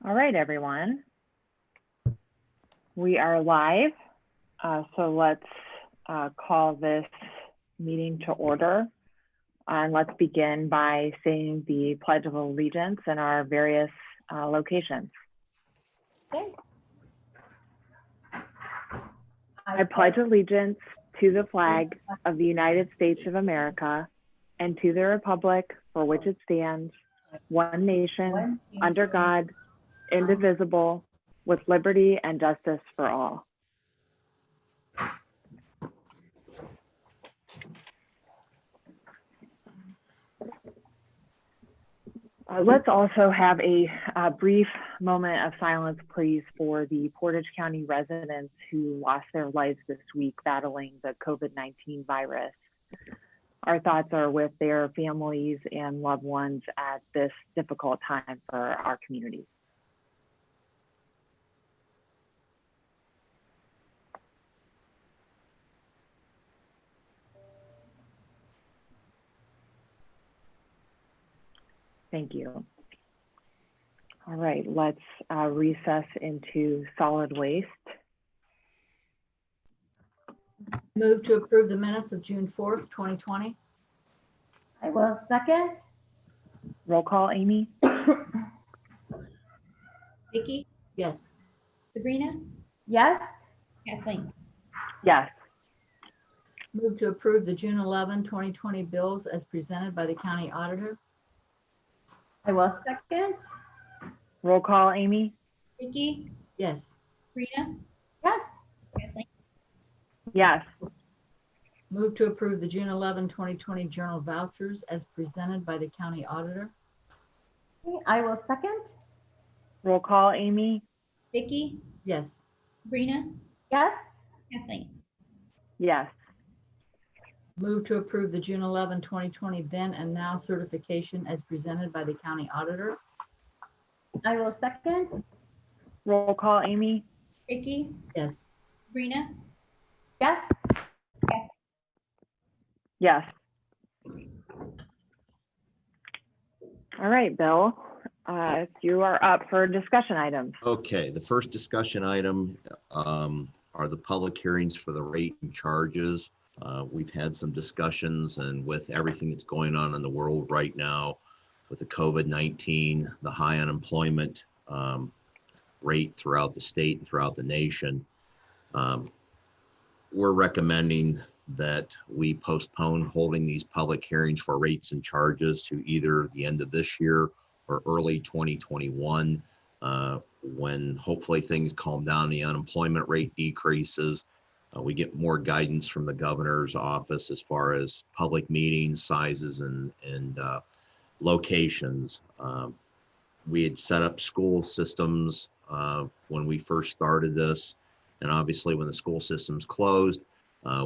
All right, everyone. We are live, so let's call this meeting to order. And let's begin by saying the Pledge of Allegiance in our various locations. Okay. I pledge allegiance to the flag of the United States of America and to the republic for which it stands, one nation, under God, indivisible, with liberty and justice for all. Let's also have a brief moment of silence, please, for the Portage County residents who lost their lives this week battling the COVID-19 virus. Our thoughts are with their families and loved ones at this difficult time for our community. Thank you. All right, let's recess into solid waste. Move to approve the minutes of June 4th, 2020. I will second. Roll call, Amy? Vicky, Yes. Sabrina, Yes. Kathleen. Yes. Move to approve the June 11, 2020 bills as presented by the county auditor. I will second. Roll call, Amy? Vicky, Yes. Sabrina, Yes. Kathleen. Yes. Move to approve the June 11, 2020 journal vouchers as presented by the county auditor. I will second. Roll call, Amy? Vicky, Yes. Sabrina, Yes. Kathleen. Yes. Move to approve the June 11, 2020 then and now certification as presented by the county auditor. I will second. Roll call, Amy? Vicky, Yes. Sabrina, Yes. Yes. All right, Bill, you are up for discussion items. Okay, the first discussion item are the public hearings for the rate and charges. We've had some discussions, and with everything that's going on in the world right now with the COVID-19, the high unemployment rate throughout the state and throughout the nation, we're recommending that we postpone holding these public hearings for rates and charges to either the end of this year or early 2021, when hopefully things calm down, the unemployment rate decreases, we get more guidance from the governor's office as far as public meetings, sizes, and locations. We had set up school systems when we first started this, and obviously when the school systems closed,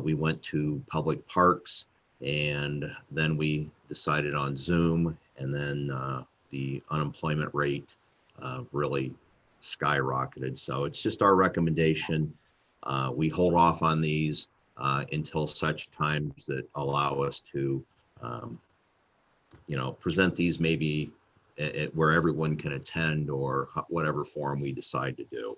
we went to public parks, and then we decided on Zoom, and then the unemployment rate really skyrocketed. So it's just our recommendation. We hold off on these until such times that allow us to, present these maybe where everyone can attend or whatever form we decide to do.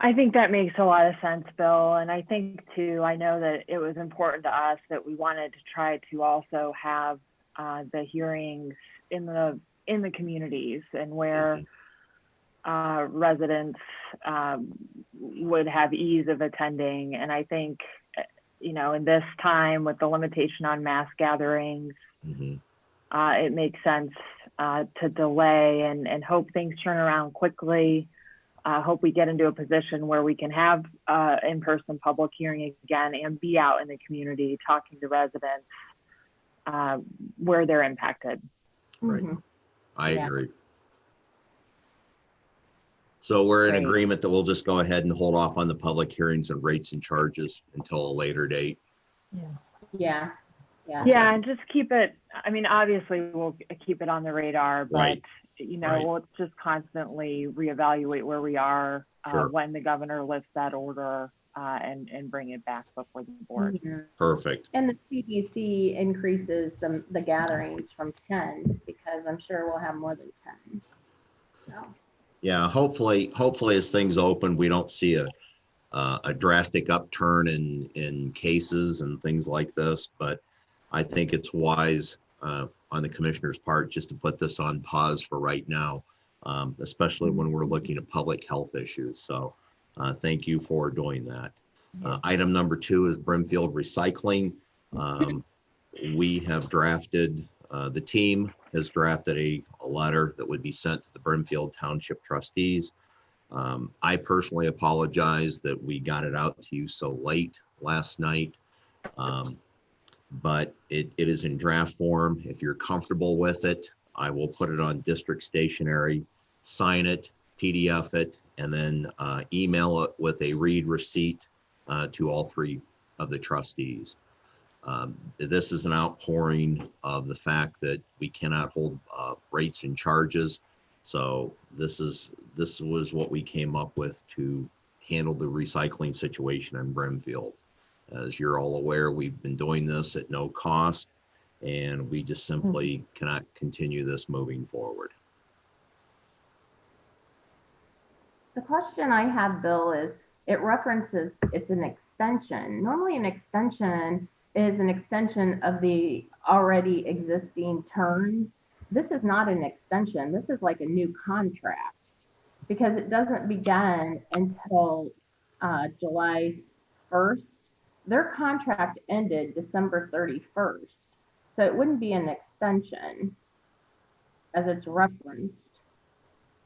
I think that makes a lot of sense, Bill. And I think too, I know that it was important to us that we wanted to try to also have the hearings in the communities and where residents would have ease of attending. And I think, in this time with the limitation on mass gatherings, it makes sense to delay and hope things turn around quickly. Hope we get into a position where we can have in-person public hearing again and be out in the community talking to residents where they're impacted. Right. Mhm. I agree. So we're in Great. agreement that we'll just go ahead and hold off on the public hearings and rates and charges until a later date. Yeah. Yeah, and just keep it, obviously we'll keep it on the radar, but Right. Right. we'll just constantly reevaluate where we are Sure. when the governor lifts that order and bring it back before the board. Perfect. And the CDC increases the gatherings from 10 because because I'm sure we'll have more than 10. So, Yeah, hopefully as things open, we don't see a drastic upturn in cases and things like this, but I think it's wise on the commissioner's part just to put this on pause for right now, especially when we're looking at public health issues. So thank you for doing that. Item number 2 is Brimfield Recycling. We have drafted, the team has drafted a letter that would be sent to the Brimfield Township trustees. I personally apologize that we got it out to you so late last night, but it is in draft form. If you're comfortable with it, I will put it on district stationery, sign it, PDF it, and then email it with a read receipt to all 3 of the trustees. This is an outpouring of the fact that we cannot hold rates and charges. So this was what we came up with to handle the recycling situation in Brimfield. As you're all aware, we've been doing this at no cost, and we just simply cannot continue this moving forward. the question I have, Bill, is it references it's an extension. Normally an extension is an extension of the already existing terms. This is not an extension. This is like a new contract because it doesn't begin until July 1st. Their contract ended December 31st. So it wouldn't be an extension as it's referenced.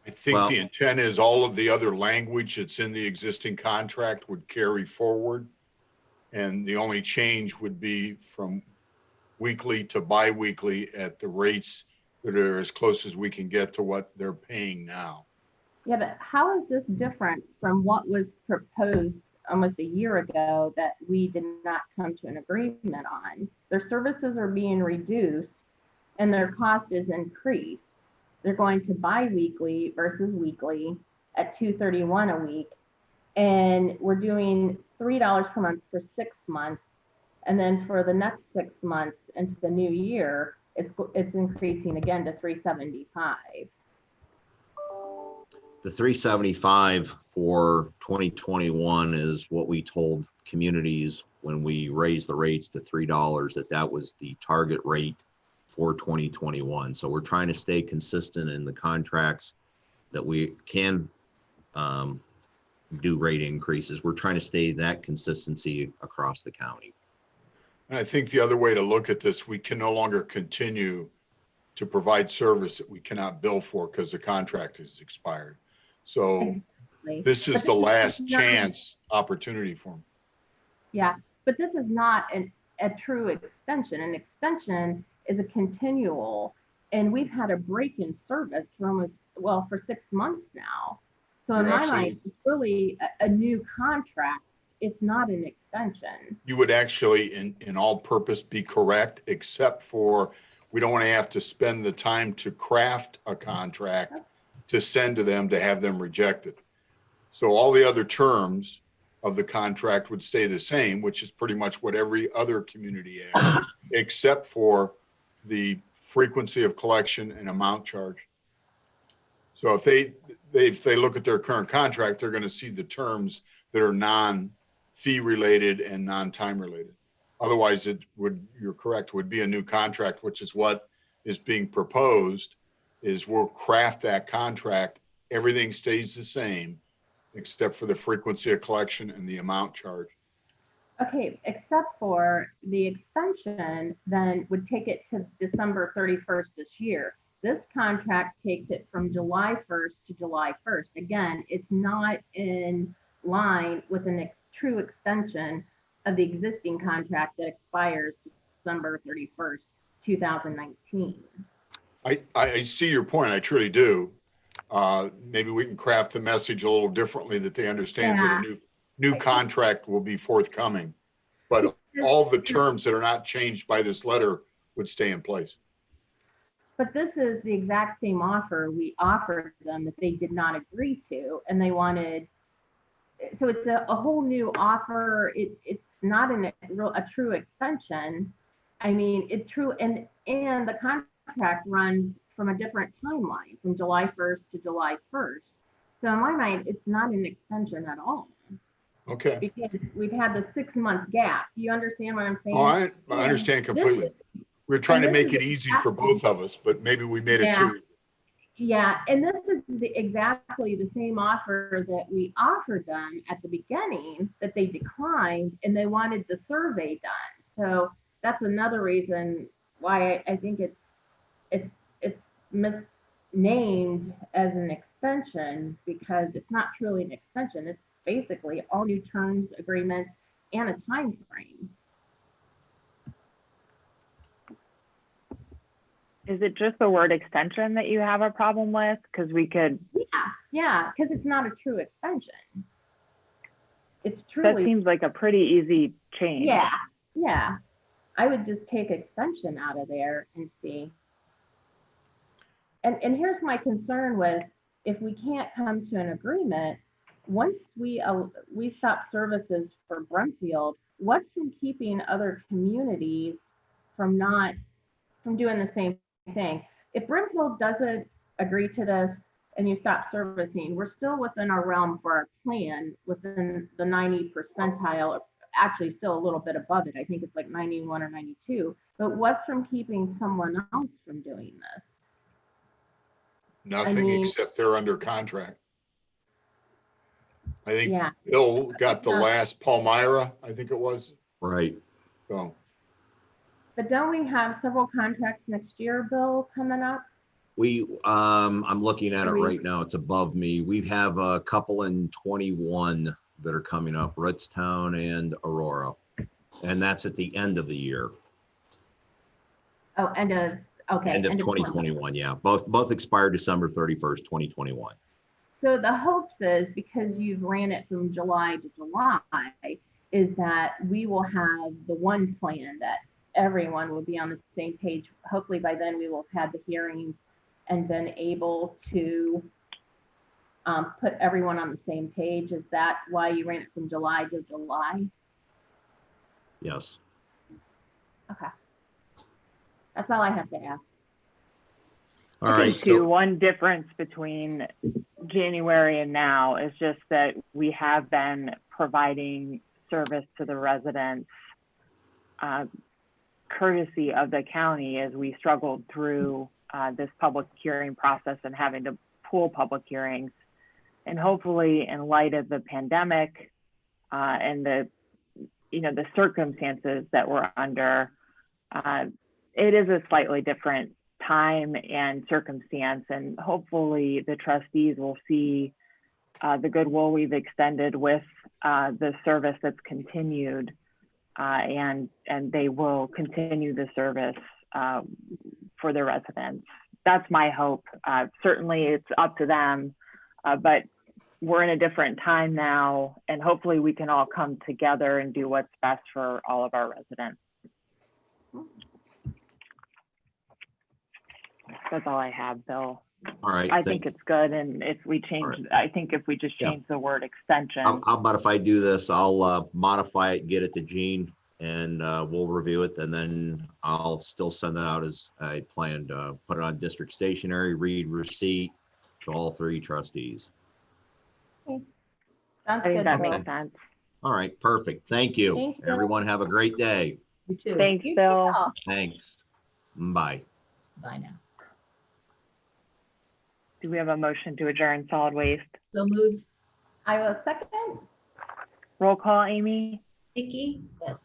I think Well- the intent is all of the other language that's in the existing contract would carry forward. And the only change would be from weekly to bi-weekly at the rates that are as close as we can get to what they're paying now. Yeah, but how is this different from what was proposed almost a year ago that we did not come to an agreement on? Their services are being reduced and their cost is increased. They're going to bi-weekly versus weekly at $231 a week. And we're doing $3 per month for 6 months. And then for the next 6 months into the new year, it's increasing again to $375. The 375 for 2021 is what we told communities when we raised the rates to $3, that was the target rate for 2021. So we're trying to stay consistent in the contracts that we can do rate increases. We're trying to stay that consistency across the county. And I think the other way to look at this, we can no longer continue to provide service that we cannot bill for because the contract has expired. So this is the last chance opportunity for them. Yeah, but this is not a true extension. An extension is a continual, and we've had a break in service for for 6 months now. So in You're my mind, absolutely- it's really a new contract. It's not an extension. You would actually, in all purpose, be correct, except for we don't want to have to spend the time to craft a contract to send to them to have them rejected. So all the other terms of the contract would stay the same, which is pretty much what every other community has, except for the frequency of collection and amount charge. So if they look at their current contract, they're going to see the terms that are non-fee related and non-time related. Otherwise, you're correct, would be a new contract, which is what is being proposed, is we'll craft that contract. Everything stays the same, except for the frequency of collection and the amount charge. Okay, except for the extension then would take it to December 31st this year. This contract takes it from July 1st to July 1st. Again, it's not in line with a true extension of the existing contract that expires December 31st, 2019. I see your point. I truly do. Maybe we can craft the message a little differently that they understand that a new contract will be forthcoming. But all the terms that are not changed by this letter would stay in place. But this is the exact same offer we offered them that they did not agree to, and they wanted, so it's a whole new offer. It's not a true extension. I mean, and the contract runs from a different timeline, from July 1st to July 1st. So in my mind, it's not an extension at all, Okay. because we've had the 6-month gap. Do you understand what I'm saying? Oh, I understand completely. We're trying to and this make is it easy for both of us, but maybe we made it Yeah. too easy. Yeah, and this is exactly the same offer that we offered them at the beginning that they declined, and they wanted the survey done. So that's another reason why I think it's misnamed as an extension, because it's not truly an extension. It's basically all new terms, agreements, and a time frame. Is it just the word extension that you have a problem with? Because we could, Yeah, because it's not a true extension. It's that truly. seems like a pretty easy change. Yeah. I would just take extension out of there and see. And here's my concern with, if we can't come to an agreement, once we stop services for Brumfield, what's from keeping other communities from doing the same thing? If Brimfield doesn't agree to this and you stop servicing, we're still within our realm for our plan, within the 90 percentile, actually still a little bit above it. I think it's like 91 or 92. But what's from keeping someone else from doing this? Nothing mean- except they're under contract. I think Yeah, Bill got the Yeah. last Palmyra, I think it was. Right. So but don't we have several contracts next year, Bill, coming up? I'm looking at it Three. right now. It's above me. We have a couple in 21 that are coming up, Ritztown and Aurora. And that's at the end of the year, Oh, end of 2021. Yeah, both expire December 31st, 2021. So the hopes is, because you've ran it from July to July, is that we will have the one plan that everyone will be on the same page. Hopefully by then we will have had the hearings and been able to put everyone on the same page. Is that why you ran it from July to July? Yes. Okay. That's all I have to ask. All I right. think too, one difference between January and now is just that we have been providing service to the residents, courtesy of the county, as we struggled through this public hearing process and having to pool public hearings. And hopefully, in light of the pandemic and the circumstances that we're under, it is a slightly different time and circumstance, and hopefully the trustees will see the goodwill we've extended with the service that's continued, and they will continue the service for the residents. That's my hope. Certainly it's up to them, but we're in a different time now, and hopefully we can all come together and do what's best for all of our residents. That's all I have, Bill. All right. I think it's good, and if we change, I think if we just Yeah. change the word extension. How about if I do this, I'll modify it, get it to Gene, and we'll review it, and then I'll still send it out as I planned. Put it on district stationery, read receipt to all three trustees. Sounds I think good, that Bill. makes sense. All right, perfect. Thank you. Thank you. Everyone have a great day. You too. Thanks, You Bill. too. Thanks. Bye. Bye now. Do we have a motion to adjourn solid waste? So moved. I will second. Roll call, Amy? Vicky, Yes.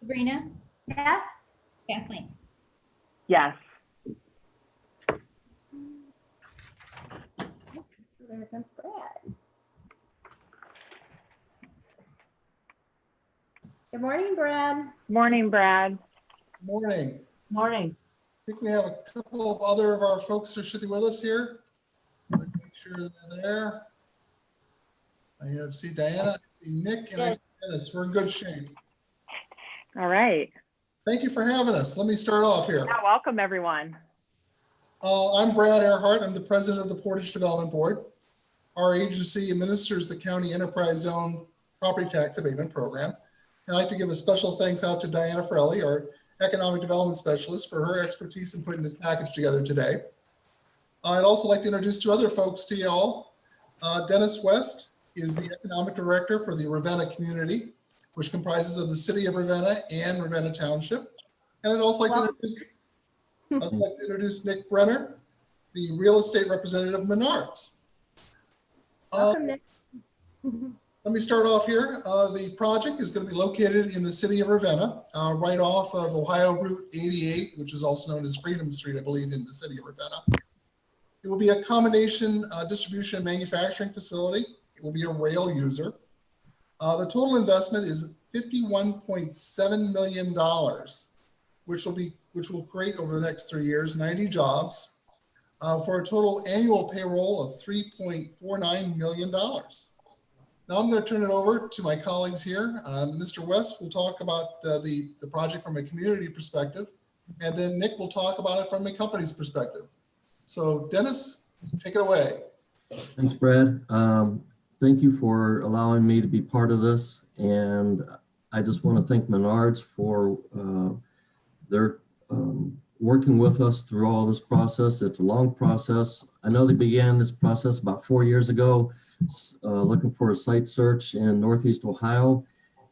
Sabrina, Yes. Kathleen. Yes. There's Brad. Good morning, Brad. Morning, Brad. Morning. Morning. I think we have a couple of other of our folks who should be with us here. Make sure they're there. See Diana, I see Nick, and I see Dennis. We're in good shape. All right. Thank you for having us. Let me start off here. Yeah, welcome, everyone. I'm Brad Earhart. I'm the president of the Portage Development Board. Our agency administers the county enterprise zone property tax abatement program. I'd like to give a special thanks out to Diana Frelli, our economic development specialist, for her expertise in putting this package together today. I'd also like to introduce two other folks to y'all. Dennis West is the Economic Director for the Ravenna community, which comprises of the city of Ravenna and Ravenna Township. And I'd also like to introduce Nick Brenner, the real estate representative of Menards. Welcome, Nick. Let me start off here. The project is going to be located in the city of Ravenna, right off of Ohio Route 88, which is also known as Freedom Street, I believe, in the city of Ravenna. It will be a combination distribution and manufacturing facility. It will be a rail user. The total investment is $51.7 million, which will create over the next 3 years 90 jobs for a total annual payroll of $3.49 million. Now I'm going to turn it over to my colleagues here. Mr. West will talk about the project from a community perspective, and then Nick will talk about it from a company's perspective. So Dennis, take it away. Thanks, Brad. Thank you for allowing me to be part of this. And I just want to thank Menards for their working with us through all this process. It's a long process. I know they began this process about 4 years ago, looking for a site search in Northeast Ohio.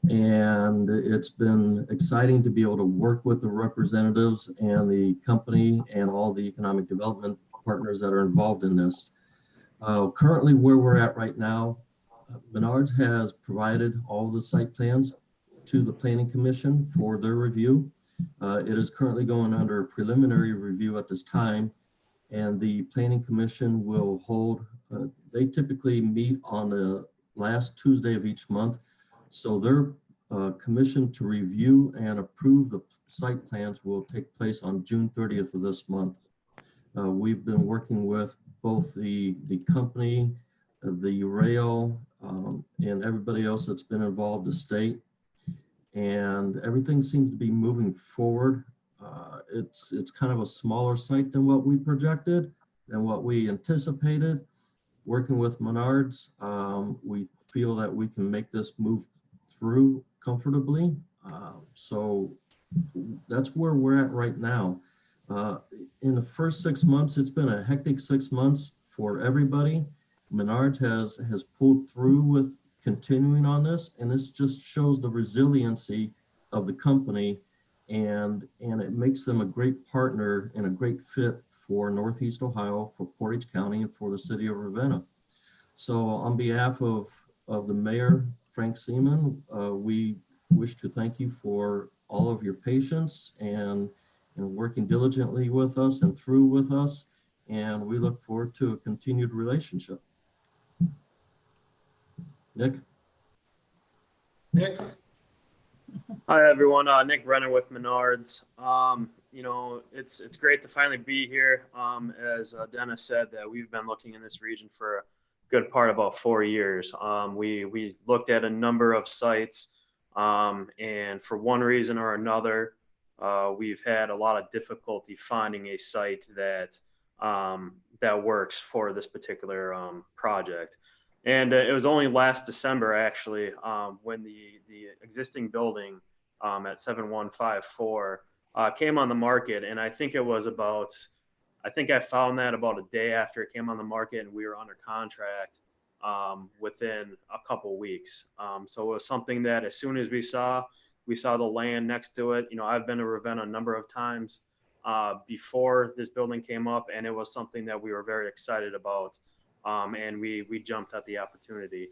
And it's been exciting to be able to work with the representatives and the company and all the economic development partners that are involved in this. Currently, where we're at right now, Menards has provided all the site plans to the Planning Commission for their review. It is currently going under preliminary review at this time, and the Planning Commission will hold, they typically meet on the last Tuesday of each month. So their commission to review and approve the site plans will take place on June 30th of this month. We've been working with both the company, the rail, and everybody else that's been involved, the state, and everything seems to be moving forward. It's kind of a smaller site than what we projected, than what we anticipated. Working with Menards, we feel that we can make this move through comfortably. So that's where we're at right now. In the first 6 months, it's been a hectic 6 months for everybody. Menards has pulled through with continuing on this, and this just shows the resiliency of the company, and it makes them a great partner and a great fit for Northeast Ohio, for Portage County, and for the city of Ravenna. So on behalf of the mayor, Frank Seaman, we wish to thank you for all of your patience and working diligently with us and through with us. And we look forward to a continued relationship. Nick? Nick? Hi, everyone. Nick Brenner with Menards. You know, it's great to finally be here. As Dennis said, that we've been looking in this region for a good part, about 4 years. We looked at a number of sites, and for one reason or another, we've had a lot of difficulty finding a site that that works for this particular project. And it was only last December, actually, when the existing building at 7154 came on the market. And I think it was about, I think I found that about a day after it came on the market, and we were under contract within a couple weeks. So it was something that as soon as we saw the land next to it. You know, I've been to Ravenna a number of times before this building came up, and it was something that we were very excited about. And we jumped at the opportunity.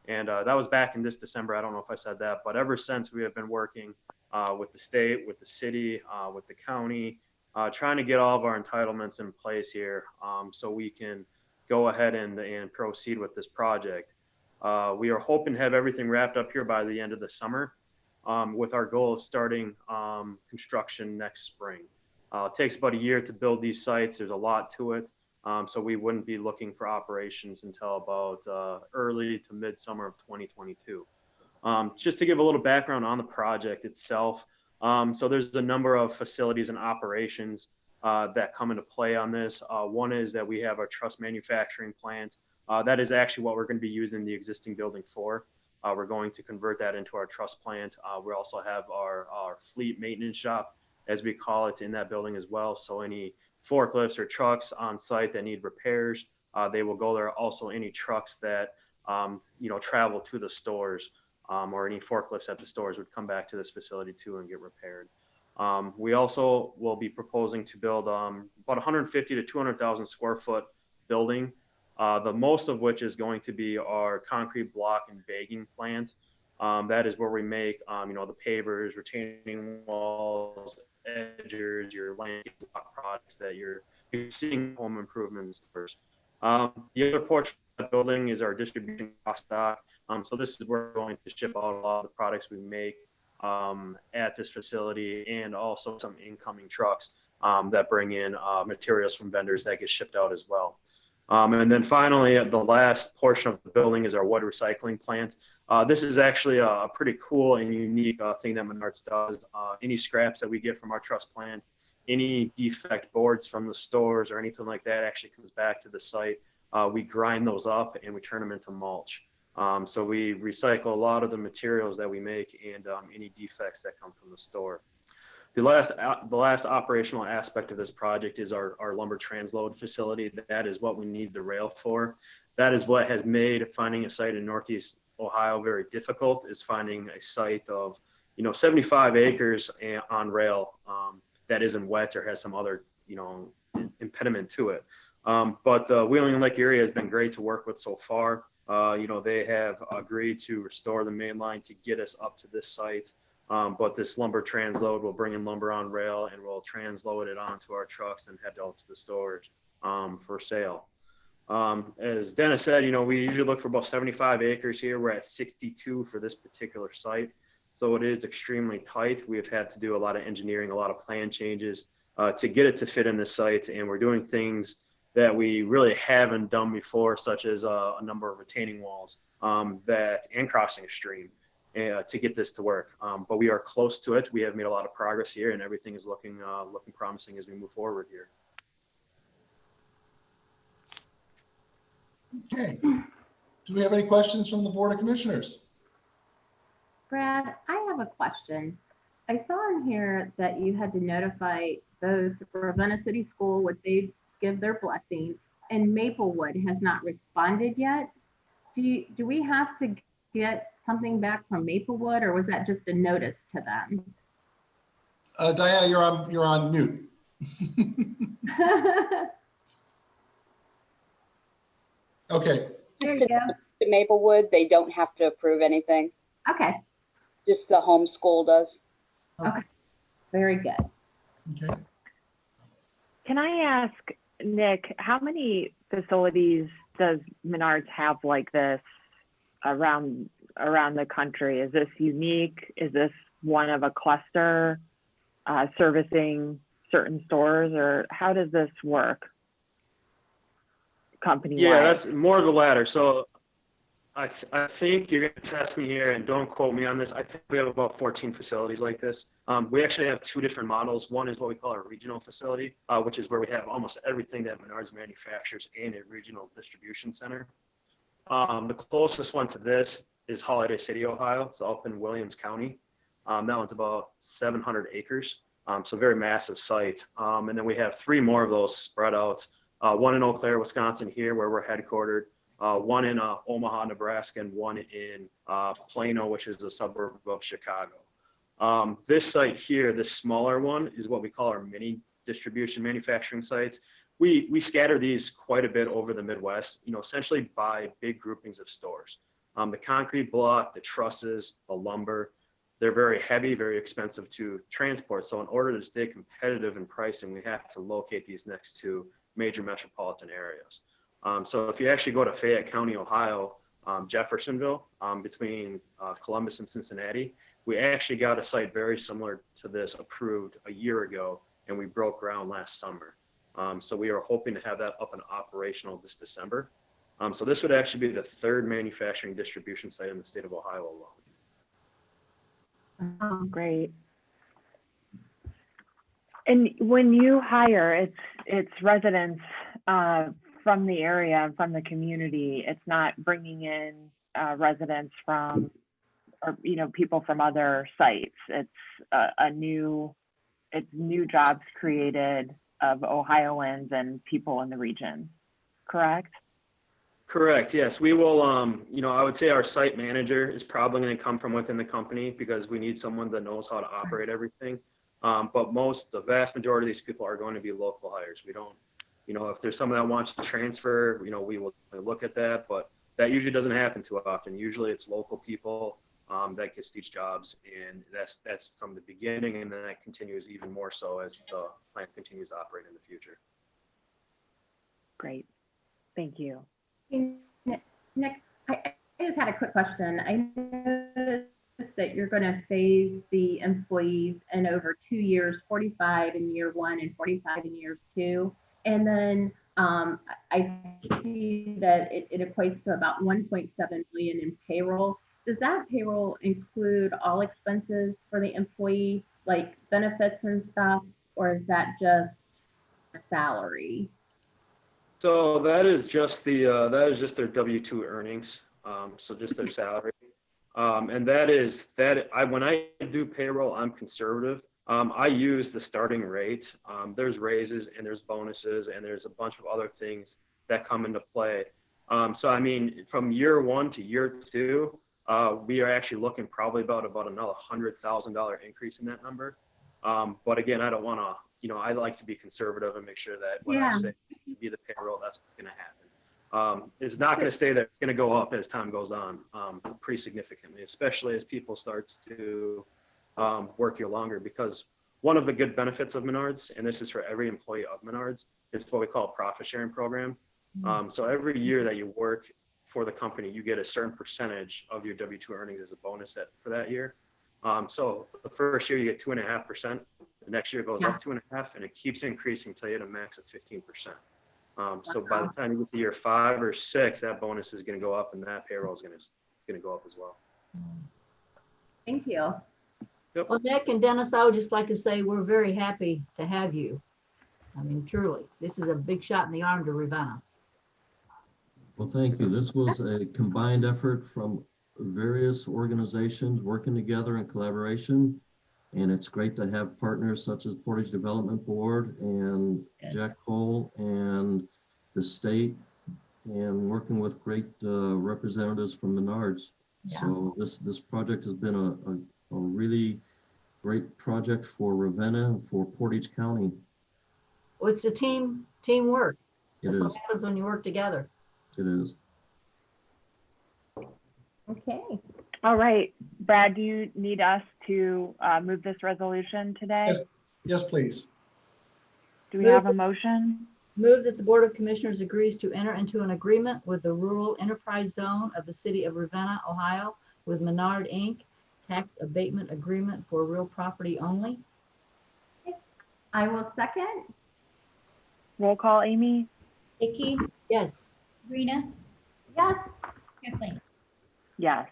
And that was back in this December. I don't know if I said that, but ever since we have been working with the state, with the city, with the county, trying to get all of our entitlements in place here so we can go ahead and proceed with this project. We are hoping to have everything wrapped up here by the end of the summer with our goal of starting construction next spring. It takes about a year to build these sites. There's a lot to it. So we wouldn't be looking for operations until about early to midsummer of 2022. Just to give a little background on the project itself. So there's a number of facilities and operations that come into play on this. One is that we have our truss manufacturing plant. That is actually what we're going to be using the existing building for. We're going to convert that into our truss plant. We also have our fleet maintenance shop as we call it, in that building as well. So any forklifts or trucks on site that need repairs, they will go there. Also, any trucks that travel to the stores, or any forklifts at the stores would come back to this facility too and get repaired. We also will be proposing to build about 150 to 200,000 square foot building, the most of which is going to be our concrete block and bagging plant. That is where we make, the pavers, retaining walls, edgers, your landscape block products that you're seeing home improvement stores. The other portion of the building is our distribution stock. So this is where we're going to ship out a lot of the products we make at this facility, and also some incoming trucks that bring in materials from vendors that get shipped out as well. And then finally, the last portion of the building is our wood recycling plant. This is actually a pretty cool and unique thing that Menards does. Any scraps that we get from our truss plant, any defect boards from the stores or anything like that actually comes back to the site. We grind those up and we turn them into mulch. So we recycle a lot of the materials that we make and any defects that come from the store. The last operational aspect of this project is our lumber transload facility. That is what we need the rail for. That is what has made finding a site in Northeast Ohio very difficult, is finding a site of 75 acres on rail that isn't wet or has some other impediment to it. But the Wheeling Lake area has been great to work with so far. They have agreed to restore the main line to get us up to this site. But this lumber transload will bring in lumber on rail and we'll transload it onto our trucks and head out to the stores for sale. As Dennis said, we usually look for about 75 acres here. We're at 62 for this particular site. So it is extremely tight. We've had to do a lot of engineering, a lot of plan changes to get it to fit in this site. And we're doing things that we really haven't done before, such as a number of retaining walls and crossing a stream to get this to work. But we are close to it. We have made a lot of progress here, and everything is looking promising as we move forward here. Okay. Do we have any questions from the Board of Commissioners? Brad, I have a question. I saw in here that you had to notify both Ravenna City School, would they give their blessing, and Maplewood has not responded yet. Do we have to get something back from Maplewood, or was that just a notice to them? Diana, you're on mute. Okay. There Just you go. to Maplewood, they don't have to approve anything. Okay, Just the homeschool does. very good. Okay. Can I ask, Nick, how many facilities does Menards have like this around the country? Is this unique? Is this one of a cluster servicing certain stores, or how does this work company-wide? Yeah, that's more of the latter. So I think you're going to test me here, and don't quote me on this. I think we have about 14 facilities like this. We actually have two different models. One is what we call a regional facility, which is where we have almost everything that Menards manufactures in a regional distribution center. The closest one to this is Holiday City, Ohio. It's up in Williams County. That one's about 700 acres. So very massive site. And then we have three more of those spread out. One in Eau Claire, Wisconsin here, where we're headquartered. One in Omaha, Nebraska, and one in Plano, which is a suburb of Chicago. This site here, this smaller one, is what we call our mini distribution manufacturing sites. We scatter these quite a bit over the Midwest, essentially by big groupings of stores. The concrete block, the trusses, the lumber, they're very heavy, very expensive to transport. So in order to stay competitive in pricing, we have to locate these next to major metropolitan areas. So if you actually go to Fayette County, Ohio, Jeffersonville, between Columbus and Cincinnati, we actually got a site very similar to this approved a year ago, and we broke ground last summer. So we are hoping to have that up and operational this December. So this would actually be the third manufacturing distribution site in the state of Ohio alone. Oh, great. And when you hire, it's residents from the area and from the community. It's not bringing in residents from, or people from other sites. It's it's new jobs created of Ohioans and people in the region, correct? Correct. Yes, we will. I would say our site manager is probably going to come from within the company because we need someone that knows how to operate everything. But the vast majority of these people are going to be local hires. We don't, if there's someone that wants to transfer, we will look at that, but that usually doesn't happen too often. Usually it's local people that gets these jobs, and that's from the beginning, and then that continues even more so as the plant continues to operate in the future. Great, thank you. Nick, I just had a quick question. I noticed that you're going to phase the employees in over 2 years, 45 in year 1 and 45 in year 2. And then I see that it equates to about 1.7 million in payroll. Does that payroll include all expenses for the employee, like benefits and stuff, or is that just a salary? So that is just their W-2 earnings. So just their salary. And when I do payroll, I'm conservative. I use the starting rate. There's raises and there's bonuses and there's a bunch of other things that come into play. So I mean, from year 1 to year 2, we are actually looking probably about another $100,000 increase in that number. But again, I don't want to. I like to be conservative and make sure that when I say it's going to be the payroll, that's what's going to happen. It's not going to stay there. It's going to go up as time goes on pretty significantly, especially as people start to work here longer. Because one of the good benefits of Menards, and this is for every employee of Menards, is what we call a profit sharing program. So every year that you work for the company, you get a certain percentage of your W-2 earnings as a bonus for that year. So the first year you get 2.5%. The next year it goes up 2.5%, and it keeps increasing until you hit a max of 15%. So by the time you get to year 5 or 6, that bonus is going to go up, and that payroll is going to go up as well. Thank you. Yep. Well, Nick and Dennis, I would just like to say we're very happy to have you. I mean, truly, this is a big shot in the arm to Ravenna. Well, thank you. This was a combined effort from various organizations working together in collaboration. And it's great to have partners such as Portage Development Board and Jack Cole and the state, and working with great representatives from Menards. Yeah. So this project has been a really great project for Ravenna and for Portage County. Well, it's a teamwork. It That's is. what happens when you work together. It is. Okay. All right, Brad, do you need us to move this resolution today? Yes, please. Do we have a motion? Move that the Board of Commissioners agrees to enter into an agreement with the Rural Enterprise Zone of the City of Ravenna, Ohio, with Menard Inc. Tax abatement agreement for real property only. I will second. Roll call, Amy? Vicky, Yes. Sabrina, Yes. Kathleen. Yes.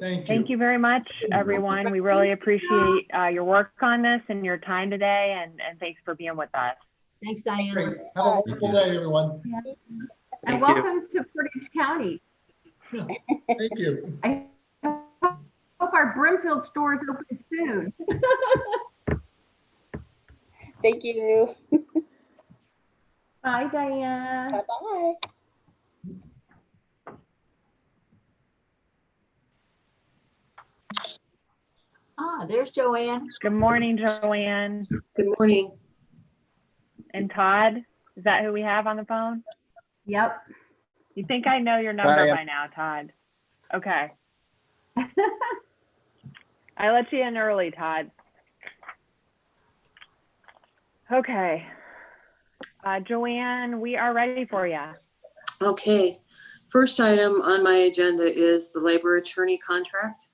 Thank you. Thank you very much, everyone. We really appreciate your work on this and your time today, and thanks for being with us. Thanks, Diane. Great. Have a wonderful day, everyone. And Thank you. welcome to Portage County. Thank you. I hope our Brimfield store is open soon. Thank you. Bye, Diane. Bye-bye. There's Joanne. Good morning, Joanne. Good morning. And Todd, is that who we have on the phone? Yep. You think I know your number by now, Todd? Okay. I let you in early, Todd. Okay. Joanne, we are ready for you. Okay. First item on my agenda is the labor attorney contract.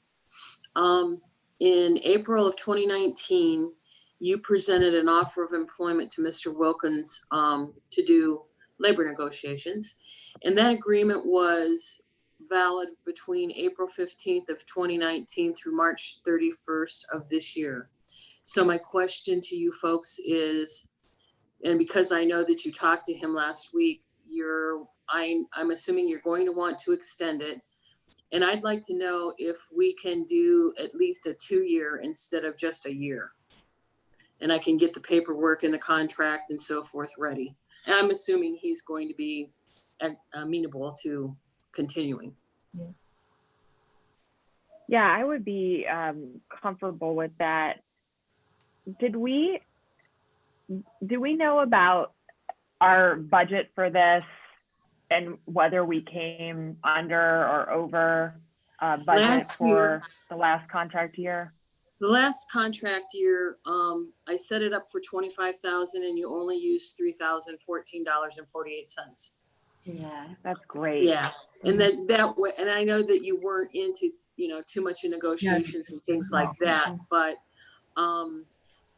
In April of 2019, you presented an offer of employment to Mr. Wilkins to do labor negotiations. And that agreement was valid between April 15th of 2019 through March 31st of this year. So my question to you folks is, and because I know that you talked to him last week, I'm assuming you're going to want to extend it. And I'd like to know if we can do at least a 2-year instead of just a year. and I can get the paperwork and the contract and so forth ready. And I'm assuming he's going to be amenable to continuing. Yeah, I would be comfortable with that. Do we know about our budget for this and whether we came under or over budget Last year- for the last contract year? The last contract year, I set it up for 25,000 and you only used $3,014.48. Yeah, that's great. Yeah, and then that way, and I know that you weren't into, too much in negotiations and things like that, but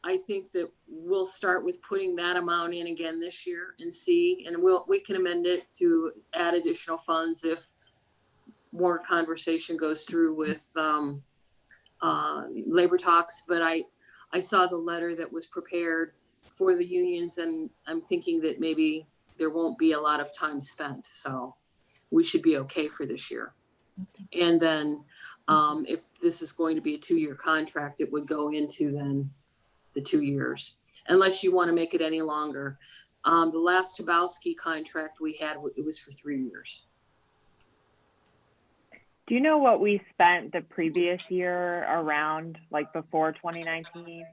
I think that we'll start with putting that amount in again this year and see, and we can amend it to add additional funds if more conversation goes through with labor talks. But I saw the letter that was prepared for the unions, and I'm thinking that maybe there won't be a lot of time spent, so we should be okay for this year. And then if this is going to be a 2-year contract, it would go into then the 2 years, unless you want to make it any longer. The last Tabowski contract we had, it was for 3 years. Do you know what we spent the previous year around, like before 2019?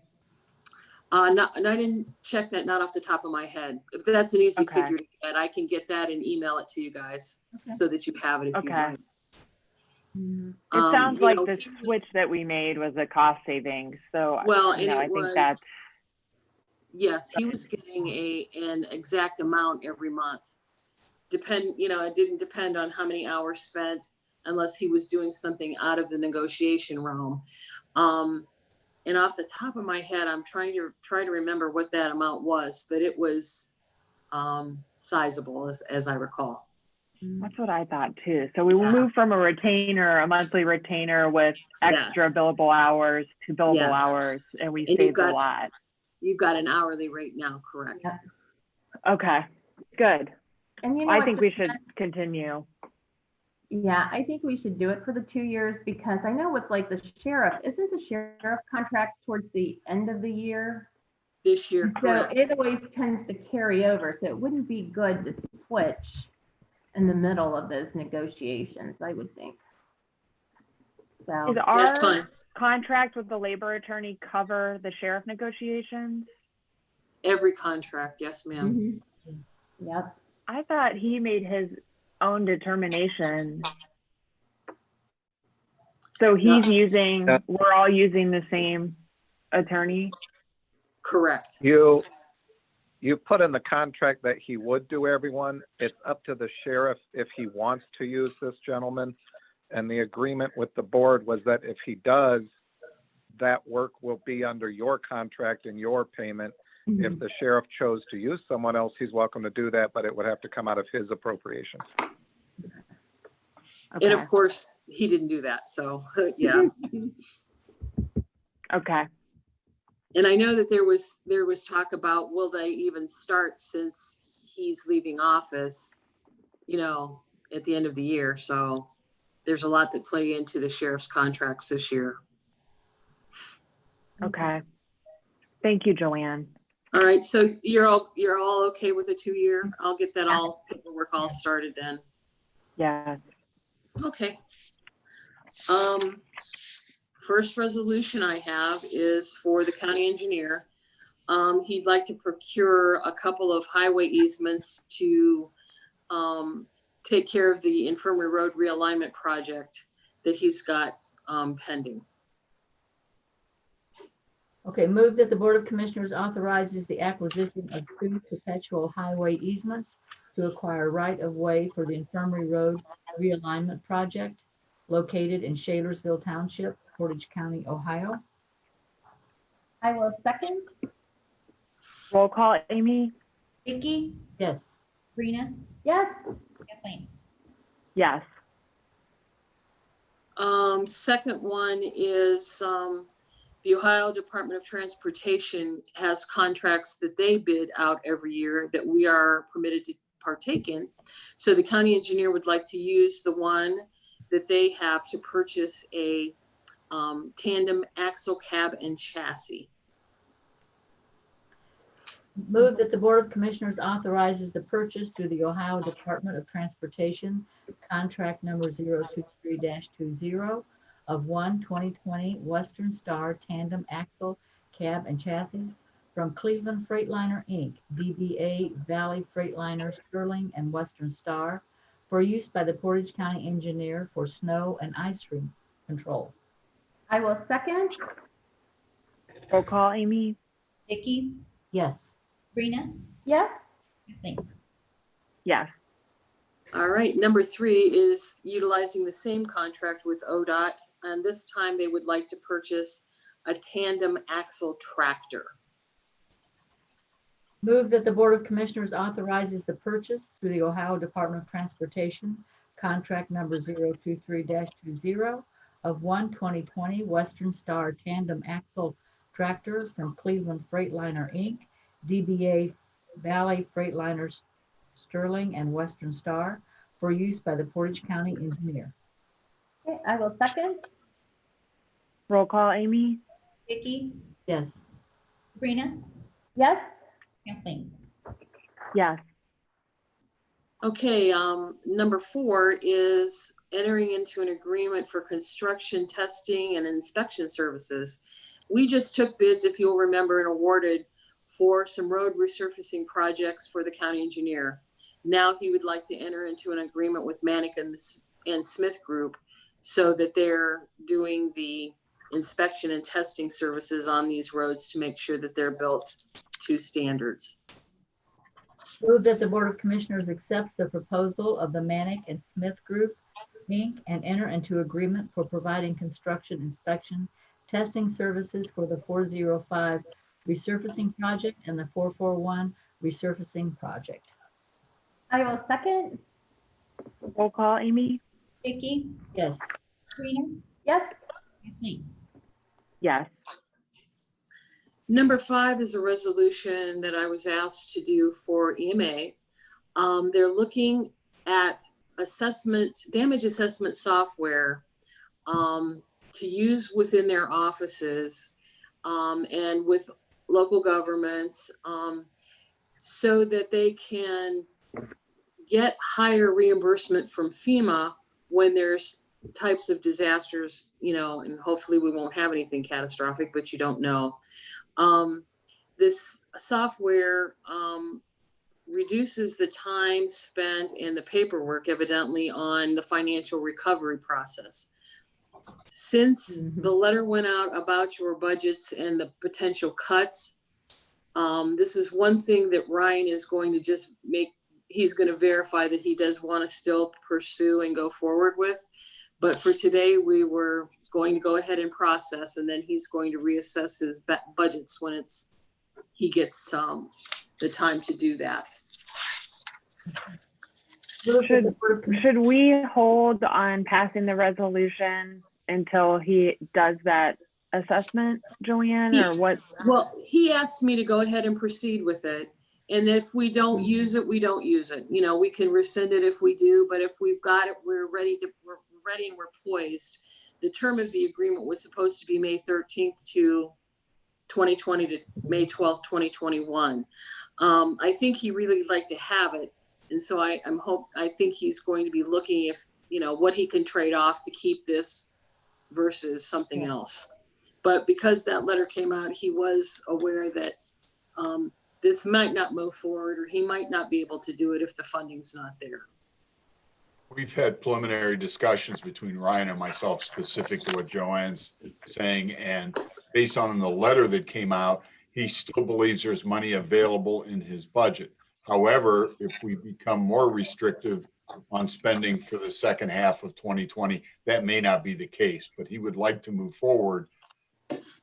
No, and I didn't check that, not off the top of my head. If that's an easy Okay. figure to get, I can get that and email it to you guys Okay. so that you have it if you Okay. want. It sounds like the he was- switch that we made was a cost savings. So, Well, you and know, it I think was, that's, yes, he was getting an exact amount every month. It didn't depend on how many hours spent unless he was doing something out of the negotiation realm. And off the top of my head, I'm trying to remember what that amount was, but it was sizable as I recall. that's what I thought too. So we Yeah. moved from a monthly retainer with extra Yes. billable hours to billable Yes. hours, and we And you've saved a got- lot. You've got an hourly rate now, correct? Yeah. Okay, good. And you know I what, think we should continue. Yeah, I think we should do it for the 2 years, because I know with like the sheriff, isn't the sheriff contract towards the end of the year? This year, So correct? it always tends to carry over, so it wouldn't be good to switch in the middle of those negotiations, I would think. So, Is That's our fine. contract with the labor attorney cover the sheriff negotiations? Every contract, yes, ma'am. mhm. Yep, I thought he made his own determination. So we're all using the same attorney? Correct. You put in the contract that he would do everyone. It's up to the sheriff if he wants to use this gentleman. And the agreement with the board was that if he does, that work will be under your contract and your payment. If the sheriff chose to use someone else, he's welcome to do that, but it would have to come out of his appropriation. And Okay, of course, he didn't do that, so, yeah. okay. And I know that there was talk about, will they even start since he's leaving office, at the end of the year. So there's a lot that play into the sheriff's contracts this year. Okay. Thank you, Joanne. All right, so you're all okay with the 2 year? I'll get that paperwork all started then. Yes. Okay. First resolution I have is for the county engineer. He'd like to procure a couple of highway easements to take care of the Infirmary Road realignment project that he's got pending. Okay, move that the Board of Commissioners authorizes the acquisition of 2 perpetual highway easements to acquire right-of-way for the Infirmary Road realignment project located in Shalersville Township, Portage County, Ohio. I will second. Roll call, Amy? Vicky, Yes. Sabrina, Yes, Kathleen. Yes. Second one is the Ohio Department of Transportation has contracts that they bid out every year that we are permitted to partake in. So the county engineer would like to use the one that they have to purchase a tandem axle cab and chassis. Move that the Board of Commissioners authorizes the purchase through the Ohio Department of Transportation, contract number 023-20 of one 2020 Western Star tandem axle cab and chassis from Cleveland Freightliner, Inc., DBA Valley Freightliner Sterling and Western Star for use by the Portage County Engineer for snow and ice control. I will second. Roll call, Amy? Vicky, Yes. Sabrina, Yes. Kathleen. Yes. All right, number 3 is utilizing the same contract with ODOT, and this time they would like to purchase a tandem axle tractor. Move that the Board of Commissioners authorizes the purchase through the Ohio Department of Transportation, contract number 023-20 of one 2020 Western Star tandem axle tractor from Cleveland Freightliner, Inc., DBA Valley Freightliner Sterling and Western Star for use by the Portage County Engineer. Okay, I will second. Roll call, Amy? Vicky, Yes. Sabrina, Yes. Kathleen. Yes. Okay, number 4 is entering into an agreement for construction, testing, and inspection services. We just took bids, if you'll remember, and awarded for some road resurfacing projects for the county engineer. Now he would like to enter into an agreement with Manick and Smith Group so that they're doing the inspection and testing services on these roads to make sure that they're built to standards. Move that the Board of Commissioners accepts the proposal of the Manick and Smith Group, Inc., and enter into agreement for providing construction, inspection, testing services for the 405 resurfacing project and the 441 resurfacing project. I will second. Roll call, Amy? Vicky, Yes. Sabrina, Yes. Kathleen. Yes. Number 5 is a resolution that I was asked to do for EMA. They're looking at damage assessment software to use within their offices and with local governments so that they can get higher reimbursement from FEMA when there's types of disasters, and hopefully we won't have anything catastrophic, but you don't know. This software reduces the time spent and the paperwork evidently on the financial recovery process. Since the letter went out about your budgets and the potential cuts, this is one thing that Ryan is going to he's going to verify that he does want to still pursue and go forward with. But for today, we were going to go ahead and process, and then he's going to reassess his budgets when he gets the time to do that. Should we hold on passing the resolution until he does that assessment, Joanne, or what? Well, he asked me to go ahead and proceed with it. And if we don't use it, we don't use it. We can rescind it if we do, but if we've got it, we're ready and we're poised. The term of the agreement was supposed to be May 13th to 2020 to May 12th, 2021. I think he really would like to have it. And so I think he's going to be looking what he can trade off to keep this versus something else. But because that letter came out, he was aware that this might not move forward, or he might not be able to do it if the funding's not there. We've had preliminary discussions between Ryan and myself specific to what Joanne's saying, and based on the letter that came out, he still believes there's money available in his budget. However, if we become more restrictive on spending for the second half of 2020, that may not be the case, but he would like to move forward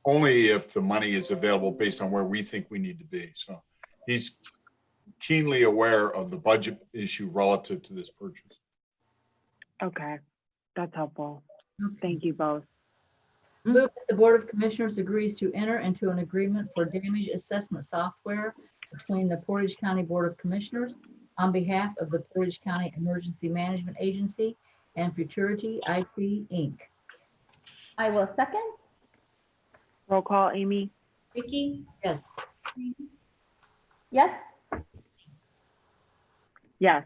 only if the money is available based on where we think we need to be. So he's keenly aware of the budget issue relative to this purchase. Okay, that's helpful. Thank you both. Move that the Board of Commissioners agrees to enter into an agreement for damage assessment software between the Portage County Board of Commissioners on behalf of the Portage County Emergency Management Agency and Futurity IT, Inc. I will second. Roll call, Amy? Vicky, Yes. Sabrina, Yes. Yes.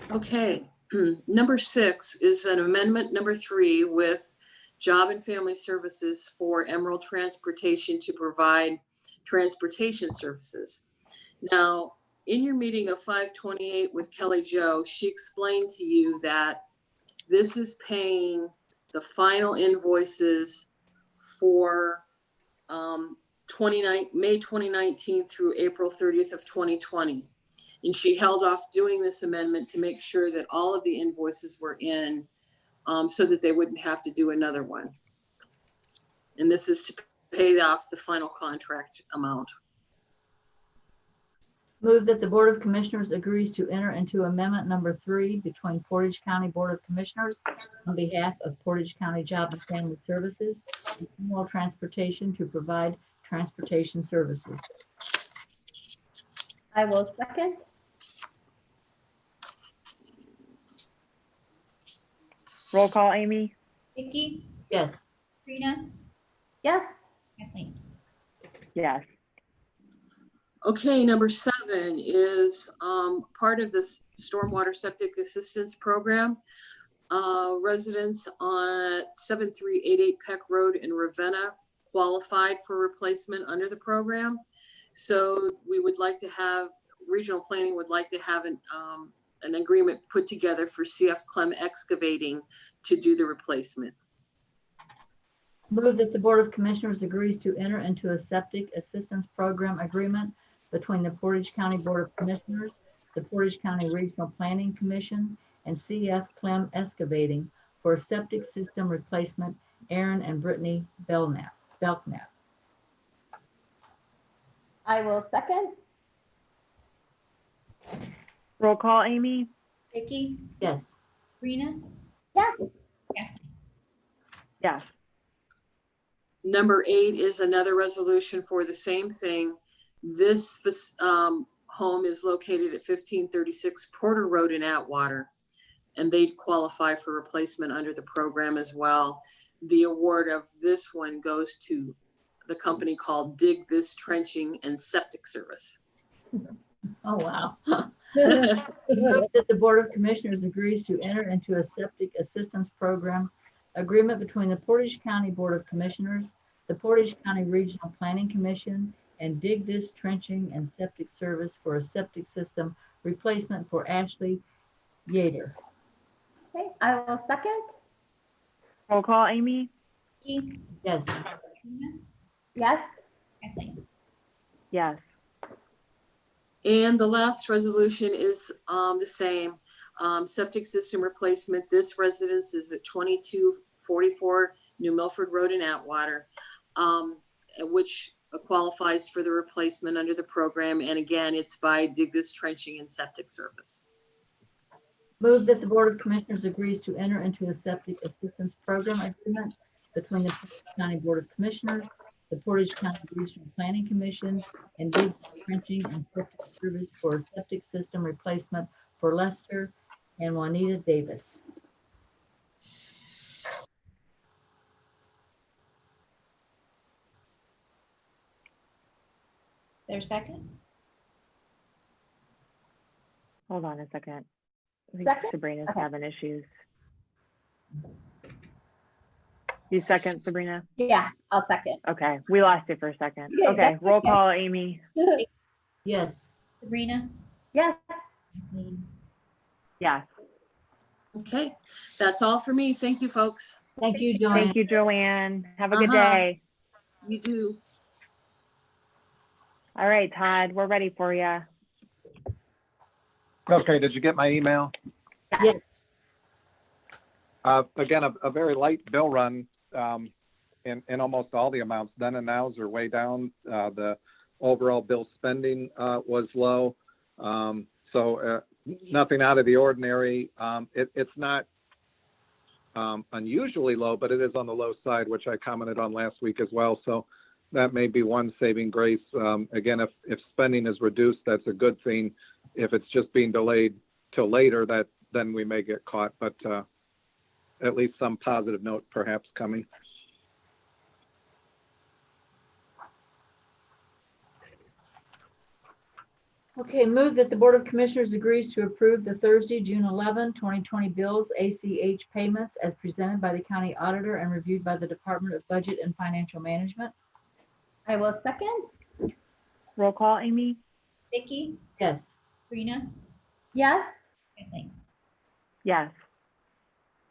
Okay, number 6 is an amendment number 3 with Job and Family Services for Emerald Transportation to provide transportation services. Now, in your meeting of 5/28 with Kelly Jo, she explained to you that this is paying the final invoices for May 2019 through April 30th of 2020. And she held off doing this amendment to make sure that all of the invoices were in, so that they wouldn't have to do another one. And this is to pay off the final contract amount. Move that the Board of Commissioners agrees to enter into amendment number 3 between Portage County Board of Commissioners on behalf of Portage County Job and Family Services and Emerald Transportation to provide transportation services. I will second. Roll call, Amy? Vicky, Yes. Sabrina, Yes. Kathleen. Yes. Okay, number 7 is part of this Stormwater Septic Assistance Program. Residents on 7388 Peck Road in Ravenna qualified for replacement under the program. So we would like to have, regional planning would like to have an agreement put together for CF Clem Excavating to do the replacement. Move that the Board of Commissioners agrees to enter into a septic assistance program agreement between the Portage County Board of Commissioners, the Portage County Regional Planning Commission, and CF Clem Excavating for a septic system replacement. Aaron and Brittany Belknap. I will second. Roll call, Amy? Vicky, Yes. Sabrina, Yes. Kathleen. Yes. Number 8 is another resolution for the same thing. This home is located at 1536 Porter Road in Atwater, and they'd qualify for replacement under the program as well. The award of this one goes to the company called Dig This Trenching and Septic Service. Oh, wow. Move that the Board of Commissioners agrees to enter into a septic assistance program agreement between the Portage County Board of Commissioners, the Portage County Regional Planning Commission, and Dig This Trenching and Septic Service for a septic system replacement for Ashley Yater. Okay, I will second. Roll call, Amy? Vicky, Yes. Sabrina, Yes. Kathleen. Yes. And the last resolution is the same, septic system replacement. This residence is at 2244 New Milford Road in Atwater, which qualifies for the replacement under the program. And again, it's by Dig This Trenching and Septic Service. Move that the Board of Commissioners agrees to enter into a septic assistance program agreement between the Portage County Board of Commissioners, the Portage County Regional Planning Commission, and Dig This Trenching and Septic Service for a septic system replacement for Lester and Juanita Davis. Their second? Hold on a second. I think Second? Sabrina's Okay. having issues. You second, Sabrina? Yeah, I'll second. Okay, we lost it for a second. Yeah, Okay, that's roll okay. call, Amy? Yes. Sabrina, Yes. Kathleen. Yes. Okay, that's all for me. Thank you, folks. Thank you, Joanne. Thank you, Joanne. Have a good Uh-huh. day. You do. All right, Todd, we're ready for you. Okay, did you get my email? Yes. Again, a very light bill run in almost all the amounts. Then and nows are way down. The overall bill spending was low. So nothing out of the ordinary. It's not unusually low, but it is on the low side, which I commented on last week as well. So that may be one saving grace. Again, if spending is reduced, that's a good thing. If it's just being delayed till later, then we may get caught. But at least some positive note perhaps coming. Okay, move that the Board of Commissioners agrees to approve the Thursday, June 11, 2020 bills, ACH payments as presented by the county auditor and reviewed by the Department of Budget and Financial Management. I will second. Roll call, Amy? Vicky, Yes. Sabrina, Yes. Kathleen. Yes.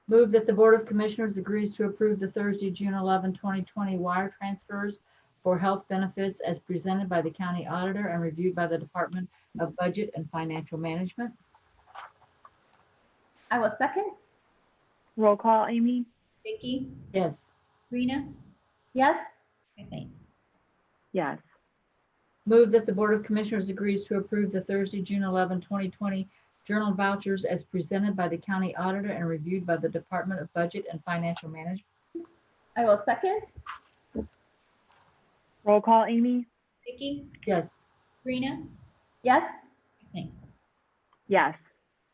Move that the Board of Commissioners agrees to approve the Thursday, June 11, 2020 wire transfers for health benefits as presented by the county auditor and reviewed by the Department of Budget and Financial Management. I will second. Roll call, Amy? Vicky, Yes. Sabrina, Yes. Kathleen. Yes. Move that the Board of Commissioners agrees to approve the Thursday, June 11, 2020 journal vouchers as presented by the county auditor and reviewed by the Department of Budget and Financial Management. I will second. Roll call, Amy? Vicky, Yes. Sabrina, Yes. Kathleen. Yes.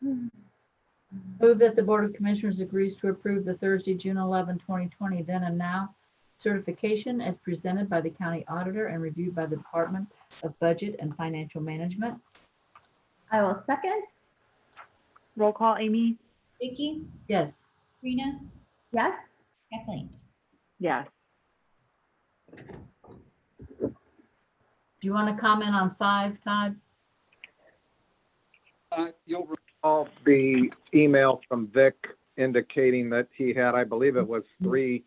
Move that the Board of Commissioners agrees to approve the Thursday, June 11, 2020 then and now certification as presented by the county auditor and reviewed by the Department of Budget and Financial Management. I will second. Roll call, Amy? Vicky, Yes. Sabrina, Yes. Kathleen. Yes. Do you want to comment on 5, Todd? You'll recall the email from Vic indicating that he had, I believe it was 3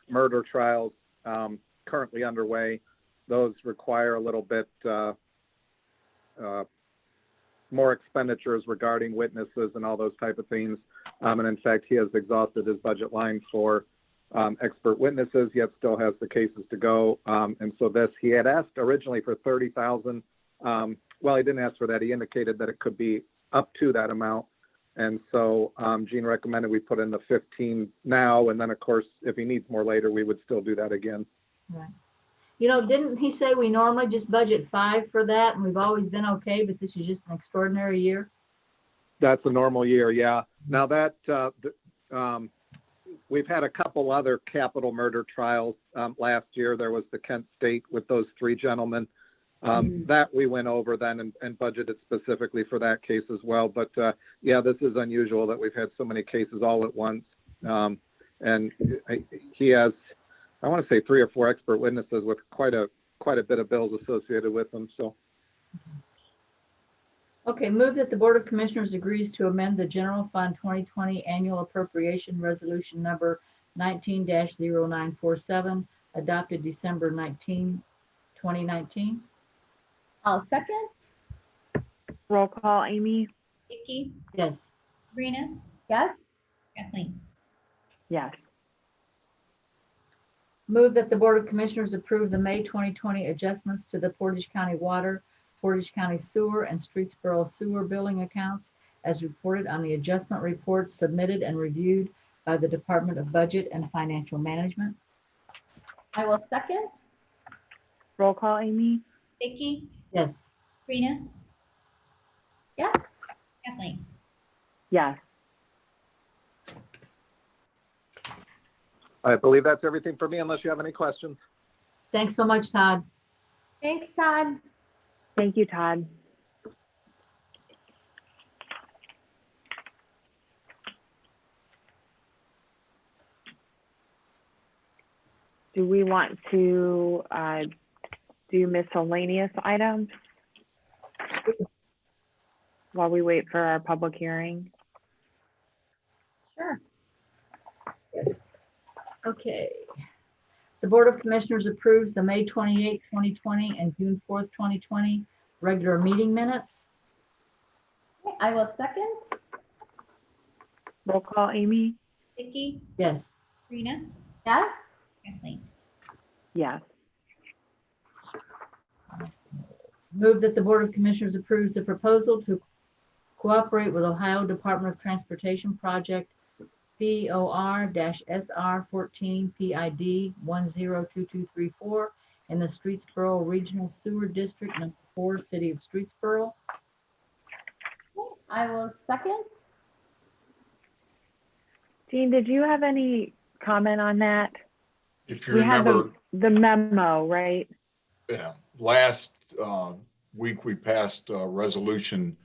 murder trials currently underway. Those require a little bit more expenditures regarding witnesses and all those type of things. And in fact, he has exhausted his budget line for expert witnesses, yet still has the cases to go. And so he had asked originally for 30,000. Well, he didn't ask for that. He indicated that it could be up to that amount. And so Gene recommended we put in the 15 now. And then of course, if he needs more later, we would still do that again. Right. You know, didn't he say we normally just budget 5 for that and we've always been okay, but this is just an extraordinary year? That's a normal year, yeah. Now that we've had a couple other capital murder trials last year. There was the Kent State with those 3 gentlemen. That we went over then and budgeted specifically for that case as well. But yeah, this is unusual that we've had so many cases all at once. And he has, I want to say 3 or 4 expert witnesses with quite a bit of bills associated with them. So. Okay, move that the Board of Commissioners agrees to amend the General Fund 2020 Annual Appropriation Resolution number 19-0947, adopted December 19, 2019. I'll second. Roll call, Amy? Vicky, Yes. Sabrina, Yes. Kathleen. Yes. Move that the Board of Commissioners approve the May 2020 adjustments to the Portage County Water, Portage County Sewer, and Streetsboro Sewer billing accounts as reported on the adjustment reports submitted and reviewed by the Department of Budget and Financial Management. I will second. Roll call, Amy? Vicky, Yes. Sabrina, Yes. Kathleen. Yes. I believe that's everything for me, unless you have any questions. Thanks so much, Todd. Thanks, Todd. Thank you, Todd. Do we want to do miscellaneous items while we wait for our public hearing? Sure. Yes. Okay. The Board of Commissioners approves the May 28, 2020 and June 4th, 2020 regular meeting minutes. Okay, I will second. Roll call, Amy? Vicky, Yes. Sabrina, Yes. Kathleen. Yes. Move that the Board of Commissioners approves the proposal to cooperate with Ohio Department of Transportation Project POR-SR 14 PID 102234 in the Streetsboro Regional Sewer District Number 4, City of Streetsboro. Okay, I will second. Jean, did you have any comment on that? If you We have remember, the memo, right? yeah, last week we passed a resolution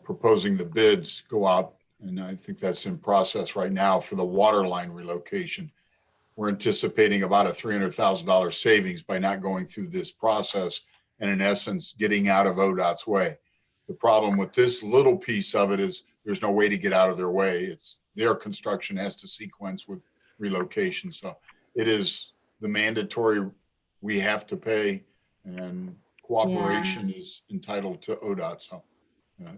proposing the bids go out, and I think that's in process right now for the water line relocation. We're anticipating about a $300,000 savings by not going through this process and in essence, getting out of ODOT's way. The problem with this little piece of it is there's no way to get out of their way. It's their construction has to sequence with relocation. So it is the mandatory we have to pay, and cooperation is entitled to ODOT. So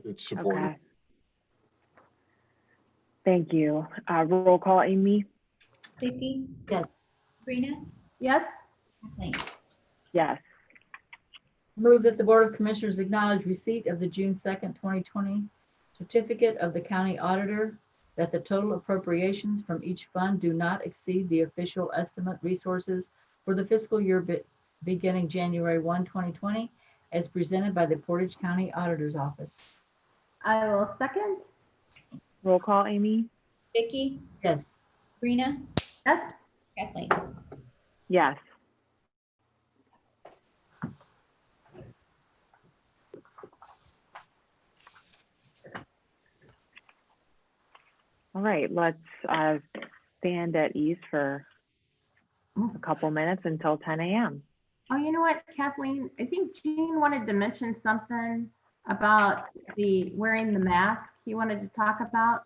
it's supported. Okay. Thank you. Roll call, Amy? Vicky, Yes. Sabrina, Yes, Kathleen. Yes. Move that the Board of Commissioners acknowledge receipt of the June 2nd, 2020 certificate of the county auditor that the total appropriations from each fund do not exceed the official estimate resources for the fiscal year beginning January 1, 2020, as presented by the Portage County Auditor's Office. I will second. Roll call, Amy? Vicky, Yes. Sabrina, Yes, Kathleen. Yes. All right, let's stand at ease for a couple minutes until 10 a.m. oh, you know what, Kathleen, I think Gene wanted to mention something about the wearing the mask he wanted to talk about.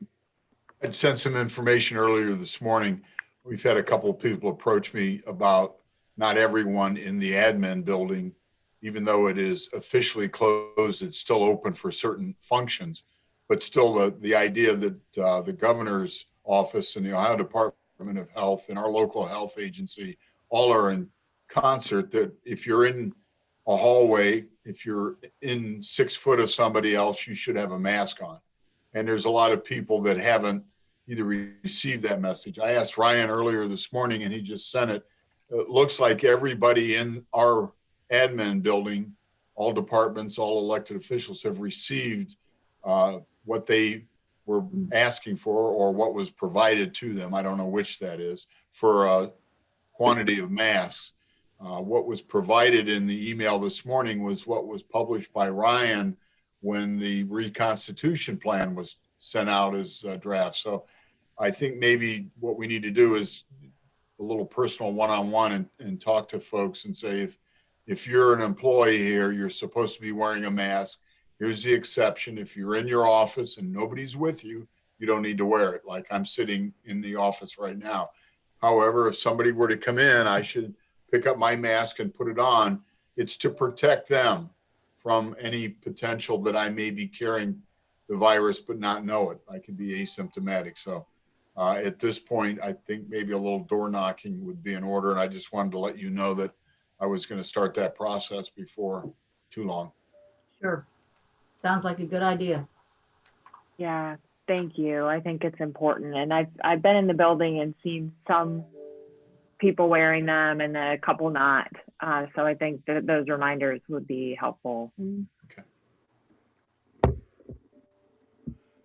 I'd sent some information earlier this morning. We've had a couple of people approach me about not everyone in the admin building, even though it is officially closed, it's still open for certain functions. But still the idea that the governor's office and the Ohio Department of Health and our local health agency all are in concert, that if you're in a hallway, if you're in 6 foot of somebody else, you should have a mask on. And there's a lot of people that haven't either received that message. I asked Ryan earlier this morning and he just sent it. It looks like everybody in our admin building, all departments, all elected officials have received what they were asking for or what was provided to them. I don't know which that is, for a quantity of masks. What was provided in the email this morning was what was published by Ryan when the reconstitution plan was sent out as a draft. So I think maybe what we need to do is a little personal one-on-one and talk to folks and say, if you're an employee here, you're supposed to be wearing a mask. Here's the exception. If you're in your office and nobody's with you, you don't need to wear it. Like I'm sitting in the office right now. However, if somebody were to come in, I should pick up my mask and put it on. It's to protect them from any potential that I may be carrying the virus but not know it. I could be asymptomatic. So at this point, I think maybe a little door knocking would be in order. And I just wanted to let you know that I was going to start that process before too long. Sure. Sounds like a good idea. Yeah, thank you. I think it's important. And I've been in the building and seen some people wearing them and a couple not. So I think that those reminders would be helpful. Okay.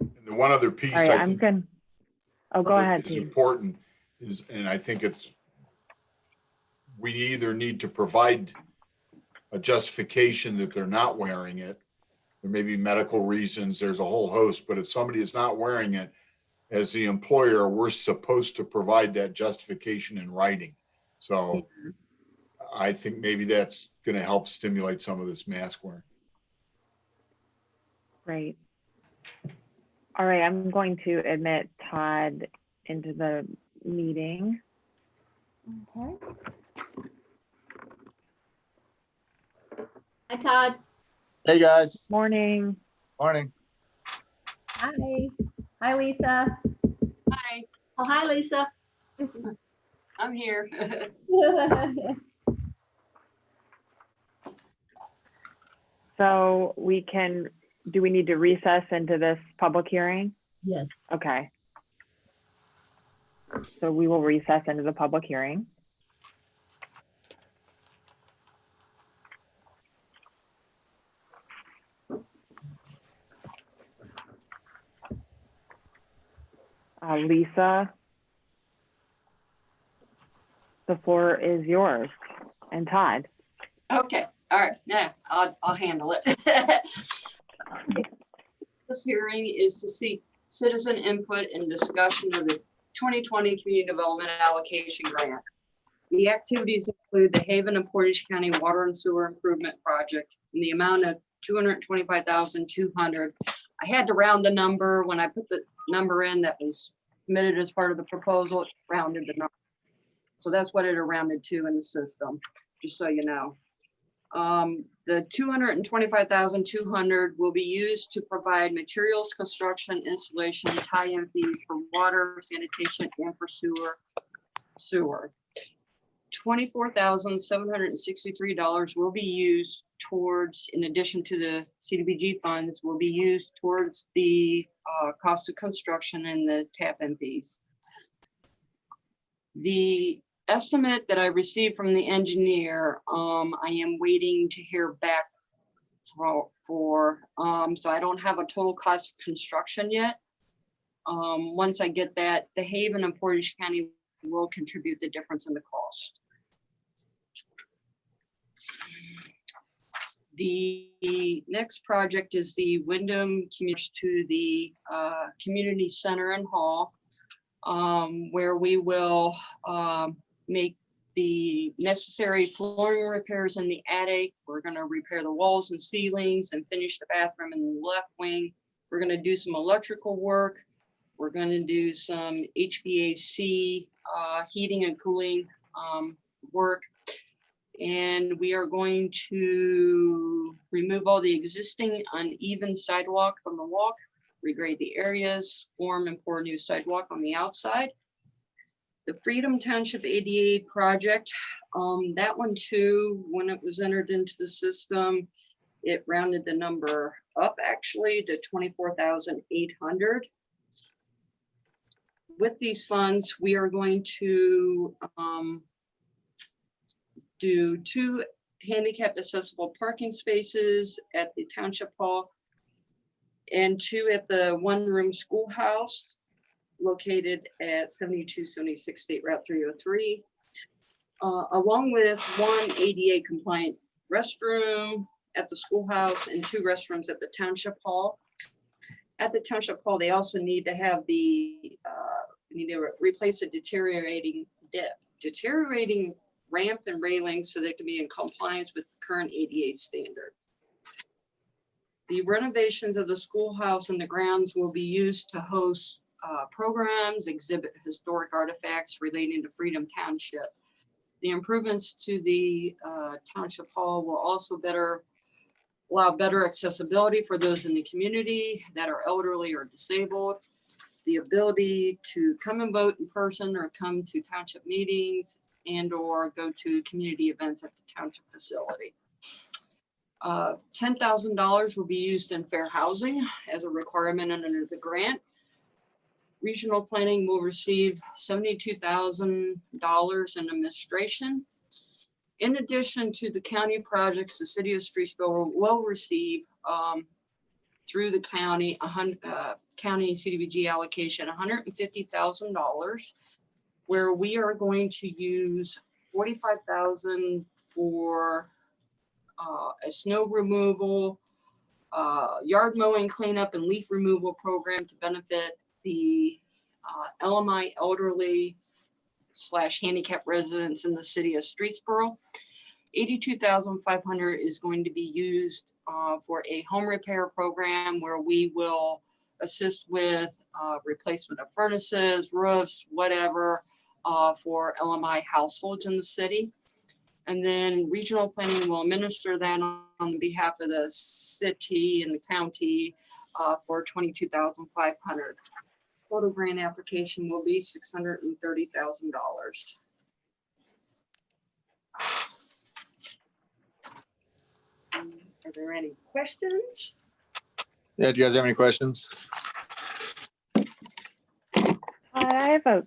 And the one other piece All right, I I'm think good. Oh, go ahead, is Pete. important is, and I think we either need to provide a justification that they're not wearing it. There may be medical reasons, there's a whole host, but if somebody is not wearing it, as the employer, we're supposed to provide that justification in writing. So I think maybe that's going to help stimulate some of this mask wearing. Great. All right, I'm going to admit Todd into the meeting. okay. Hi, Todd. Hey, guys. Morning. Morning. Hi. Hi, Lisa. Hi, Oh, hi, Lisa. I'm here. So do we need to recess into this public hearing? Yes. Okay. So we will recess into the public hearing. Lisa, the floor is yours, and Todd. Okay, All right, yeah, I'll handle it. This hearing is to seek citizen input and discussion of the 2020 Community Development Allocation Grant. The activities include the Haven and Portage County Water and Sewer Improvement Project in the amount of $225,200. I had to round the number. When I put the number in that was submitted as part of the proposal, it rounded the number. So that's what it rounded to in the system, just so you know. The $225,200 will be used to provide materials, construction, installation, tie-in fees for water, sanitation, and for sewer. $24,763 will be used towards, in addition to the CDBG funds, will be used towards the cost of construction and the tap-in fees. The estimate that I received from the engineer, I am waiting to hear back for, so I don't have a total cost of construction yet. Once I get that, the Haven and Portage County will contribute the difference in the cost. The next project is the Wyndham Community to the Community Center and Hall, where we will make the necessary flooring repairs in the attic. We're going to repair the walls and ceilings and finish the bathroom in the left wing. We're going to do some electrical work. We're going to do some HVAC, heating and cooling work. And we are going to remove all the existing uneven sidewalk from the walk, regrade the areas, form and pour new sidewalk on the outside. The Freedom Township ADA project, that one too, when it was entered into the system, it rounded the number up actually to $24,800. With these funds, we are going to do 2 handicap accessible parking spaces at the Township Hall and 2 at the one-room schoolhouse located at 7276 State Route 303, along with 1 ADA compliant restroom at the schoolhouse and 2 restrooms at the Township Hall. At the Township Hall, they also need to have the, need to replace a deteriorating ramp and railing so they can be in compliance with the current ADA standard. The renovations of the schoolhouse and the grounds will be used to host programs, exhibit historic artifacts relating to Freedom Township. The improvements to the Township Hall will also allow better accessibility for those in the community that are elderly or disabled, the ability to come and vote in person or come to township meetings and or go to community events at the township facility. $10,000 will be used in fair housing as a requirement under the grant. Regional planning will receive $72,000 in administration. In addition to the county projects, the city of Streetsboro will receive through the county, county CDBG allocation, $150,000, where we are going to use $45,000 for a snow removal, yard mowing, cleanup, and leaf removal program to benefit the LMI elderly / handicap residents in the city of Streetsboro. $82,500 is going to be used for a home repair program where we will assist with replacement of furnaces, roofs, whatever, for LMI households in the city. And then regional planning will administer that on behalf of the city and the county for $22,500. Total grant application will be $630,000. Are there any questions? Yeah, do you guys have any questions? I have a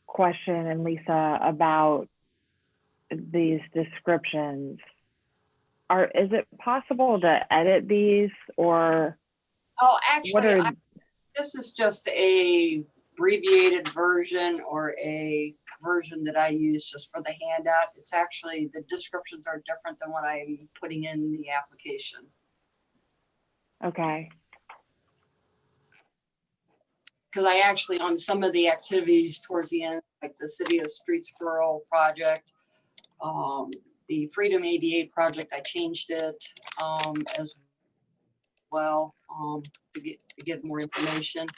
question, and Lisa, about these descriptions. Is it possible to edit these, or Oh, actually, this is just a abbreviated version or a version that I use just for the handout. It's actually, the descriptions are different than what I'm putting in the application. Okay. Because I actually, on some of the activities towards the end, like the City of Streetsboro project, the Freedom 88 project, I changed it as well to get more information.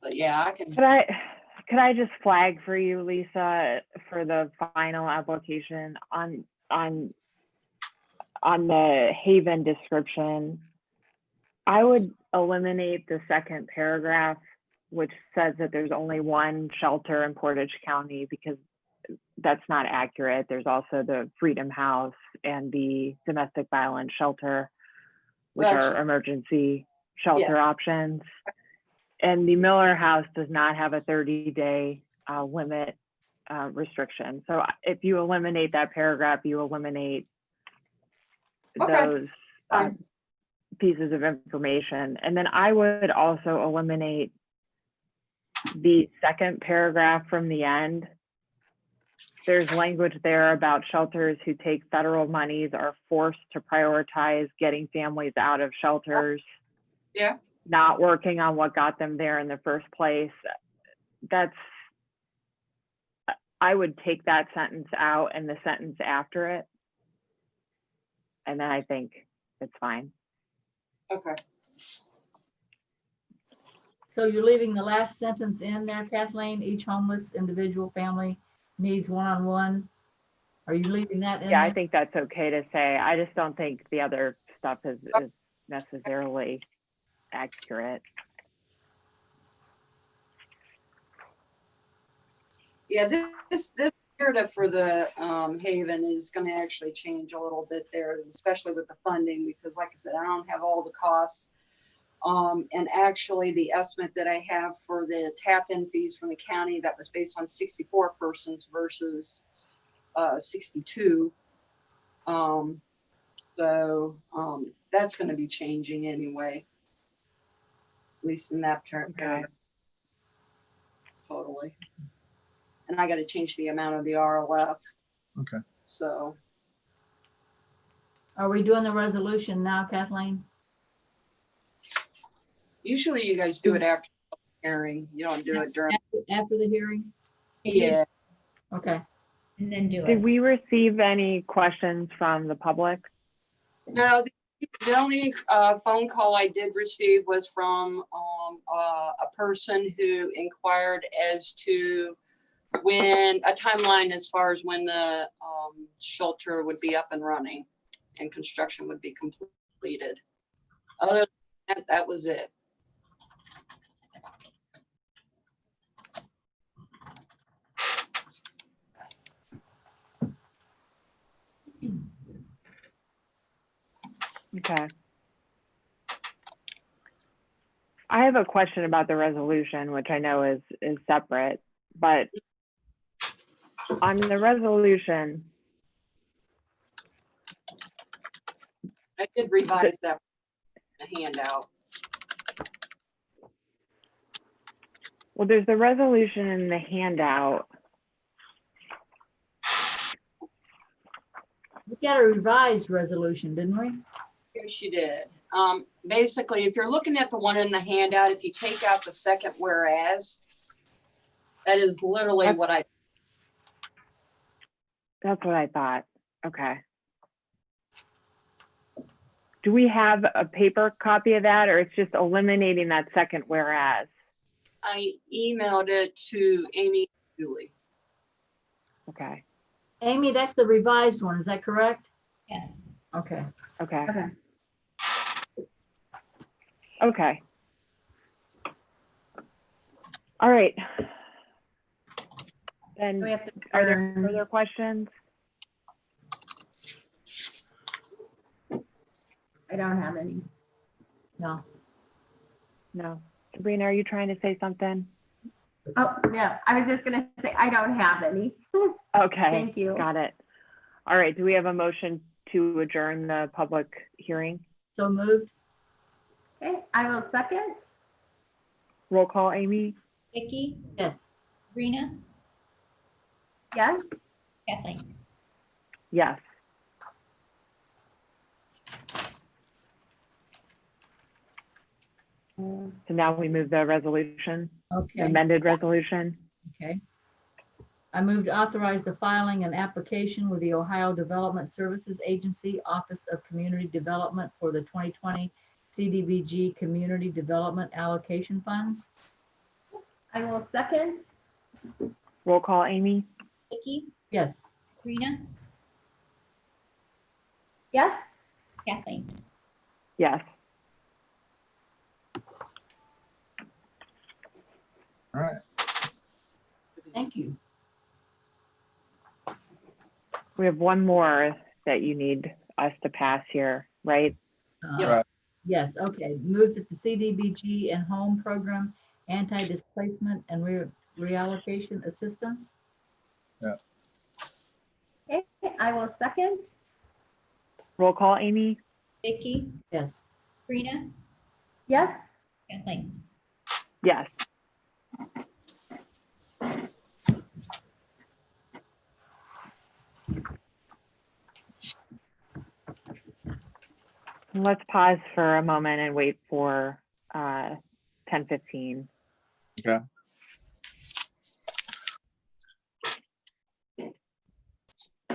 But yeah, I can. Could I just flag for you, Lisa, for the final application on the Haven description? I would eliminate the second paragraph, which says that there's only one shelter in Portage County, because that's not accurate. There's also the Freedom House and the domestic violence shelter, which are emergency shelter options. And the Miller House does not have a 30-day limit restriction. So if you eliminate that paragraph, you eliminate those pieces of information. And then I would also eliminate the second paragraph from the end. There's language there about shelters who take federal monies are forced to prioritize getting families out of shelters. Yeah. Not working on what got them there in the first place. I would take that sentence out and the sentence after it. And then I think it's fine. Okay. So you're leaving the last sentence in there, Kathleen, each homeless individual family needs one-on-one. Are you leaving that in? Yeah, there? I think that's okay to say. I just don't think the other stuff is necessarily accurate. Yeah, this narrative for the Haven is going to actually change a little bit there, especially with the funding, because like I said, I don't have all the costs. And actually the estimate that I have for the tap-in fees from the county, that was based on 64 persons versus 62. So that's going to be changing anyway, at least in that paragraph. Okay. Totally. And I got to change the amount of the RLF. Okay. So. Are we doing the resolution now, Kathleen? Usually you guys do it after the hearing. You don't do it during. After the hearing? Yeah. Okay. And then do Did it. we receive any questions from the public? No, the only phone call I did receive was from a person who inquired as to when a timeline as far as when the shelter would be up and running and construction would be completed. Other than that, that was it. Okay. I have a question about the resolution, which I know is separate, but on the resolution, I did revise that the handout. well, there's the resolution in the handout. We got a revised resolution, didn't we? Yes, you did. Basically, if you're looking at the one in the handout, if you take out the second whereas, that is literally what I. That's what I thought. Okay. Do we have a paper copy of that, or it's just eliminating that second whereas? I emailed it to Amy and Julie. Okay. Amy, that's the revised one, is that correct? Yes. Okay. Okay. Okay. Okay. All right. Then We have to are there turn- further questions? I don't have any. No. No. Sabrina, are you trying to say something? Oh, yeah, I was just gonna say, I don't have any. Okay. Thank you. Got it. All right. Do we have a motion to adjourn the public hearing? So moved? Okay, I will second. Roll call, Amy? Vicky, Yes. Sabrina, Yes. Kathleen. Yes. So now we move the resolution, Okay. amended resolution. Okay. I move to authorize the filing and application with the Ohio Development Services Agency Office of Community Development for the 2020 CDBG Community Development Allocation Funds. I will second. Roll call, Amy? Vicky, Yes. Sabrina, Yes. Kathleen. Yes. All right. Thank you. We have one more that you need us to pass here, right? Right. Yes, okay. Move that the CDBG and home program anti-displacement and reallocation assistance. Okay, I will second. Roll call, Amy? Vicky, Yes. Sabrina, Yes. Kathleen. Yes. Let's pause for a moment and wait for 10:15. Okay.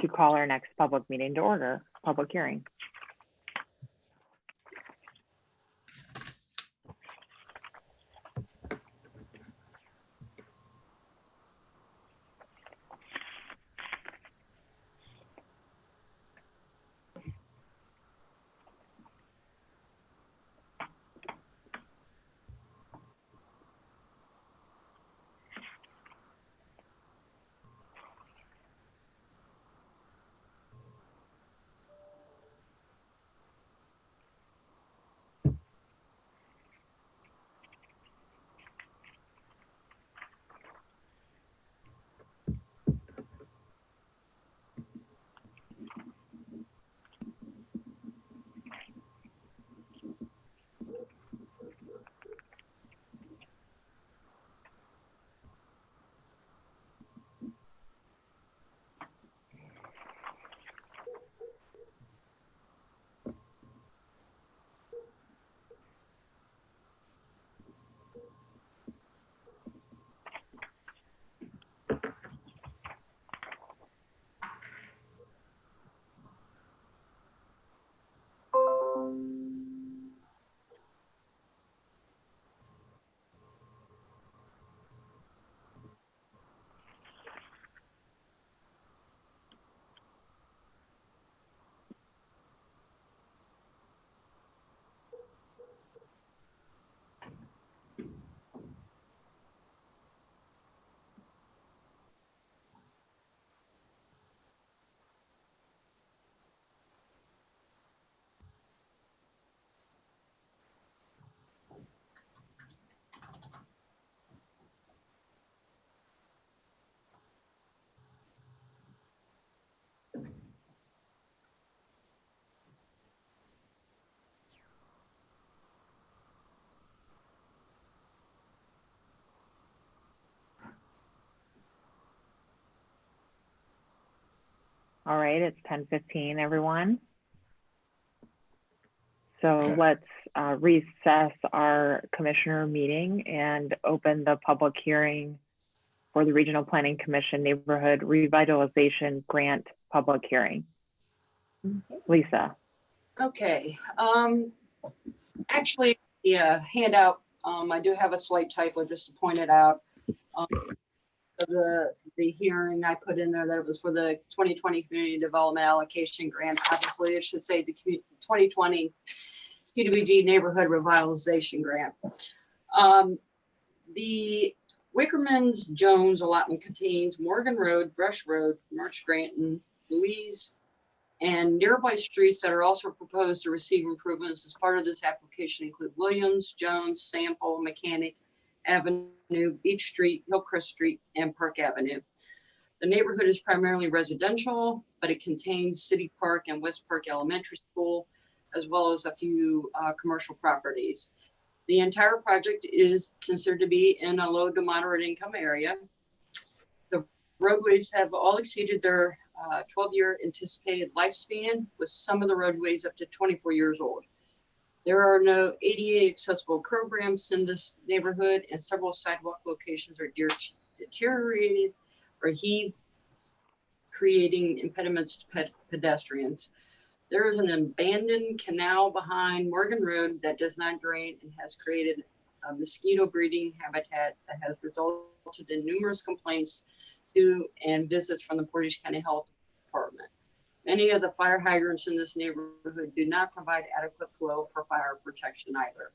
To call our next public meeting to order, public hearing. All right, it's 10:15, everyone. So let's recess our commissioner meeting and open the public hearing for the Regional Planning Commission Neighborhood Revitalization Grant public hearing. Lisa. Okay, actually, yeah, handout, I do have a slight typo just to point it out. The hearing I put in there that it was for the 2020 Community Development Allocation Grant. Obviously, it should say the 2020 CDBG Neighborhood Revitalization Grant. The Wickerman's Jones allotment contains Morgan Road, Brush Road, North Scranton, Louise, and nearby streets that are also proposed to receive improvements as part of this application include Williams, Jones, Sample, Mechanic Avenue, Beach Street, Hillcrest Street, and Park Avenue. The neighborhood is primarily residential, but it contains City Park and West Park Elementary School, as well as a few commercial properties. The entire project is considered to be in a low to moderate income area. Roadways have all exceeded their 12-year anticipated lifespan, with some of the roadways up to 24 years old. There are no ADA accessible curb ramps in this neighborhood, and several sidewalk locations are deteriorated or heaved, creating impediments to pedestrians. There is an abandoned canal behind Morgan Road that does not drain and has created a mosquito breeding habitat that has resulted in numerous complaints to and visits from the Portage County Health Department. Many of the fire hydrants in this neighborhood do not provide adequate flow for fire protection either.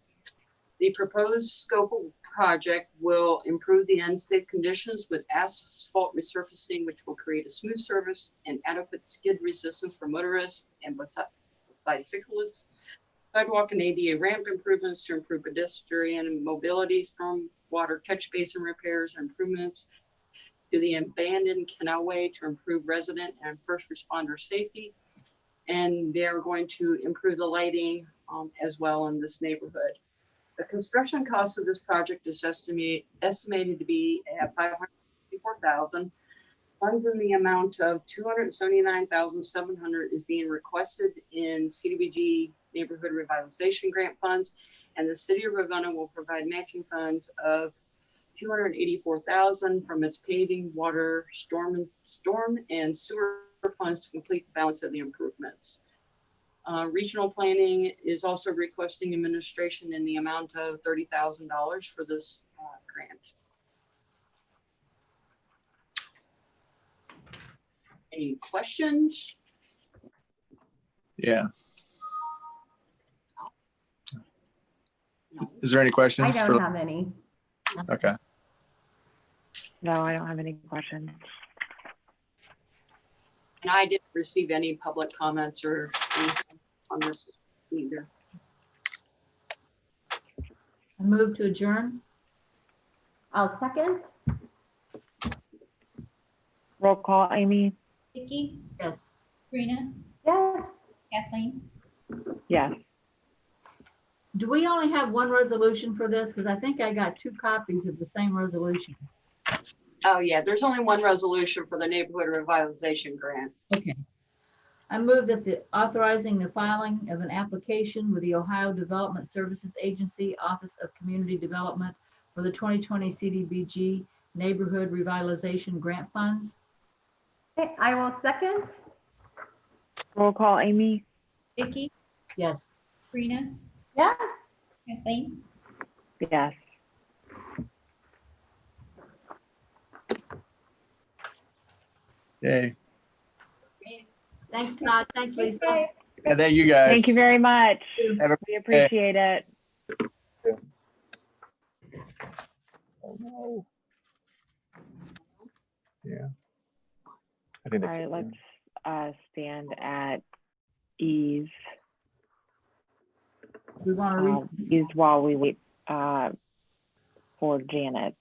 The proposed scope of project will improve the unsafe conditions with asphalt resurfacing, which will create a smooth surface and adequate skid resistance for motorists and bicyclists. Sidewalk and ADA ramp improvements to improve pedestrian mobility, storm water catch basin repairs, and improvements to the abandoned canalway to improve resident and first responder safety. And they're going to improve the lighting as well in this neighborhood. The construction cost of this project is estimated to be at $564,000. Funds in the amount of $279,700 is being requested in CDBG Neighborhood Revitalization Grant funds, and the City of Ravenna will provide matching funds of $284,000 from its paving, water, storm and sewer funds to complete the balance of the improvements. Regional Planning is also requesting administration in the amount of $30,000 for this grant. Any questions? Yeah. No. Is there any I questions? don't have any. Okay. No, I don't have any questions. And I didn't receive any public comments or anything on this either. I move to adjourn. I'll second. Roll call, Amy? Vicky, Yes. Sabrina, Yes. Kathleen. Yes. Do we only have one resolution for this? Because I think I got 2 copies of the same resolution. Oh yeah, there's only one resolution for the Neighborhood Revitalization Grant. Okay. I move that the authorizing the filing of an application with the Ohio Development Services Agency Office of Community Development for the 2020 CDBG Neighborhood Revitalization Grant Funds. Okay, I will second. Roll call, Amy? Vicky, Yes. Sabrina, Yes. Kathleen. Yes. Yay. Thanks, Todd. Thanks, Lisa. Okay. Yeah, thank you guys. Thank you very much. Have a- We appreciate it. Oh, no. Yeah. I think All right, let's stand at ease. We want to read. Ease while we wait for Janet.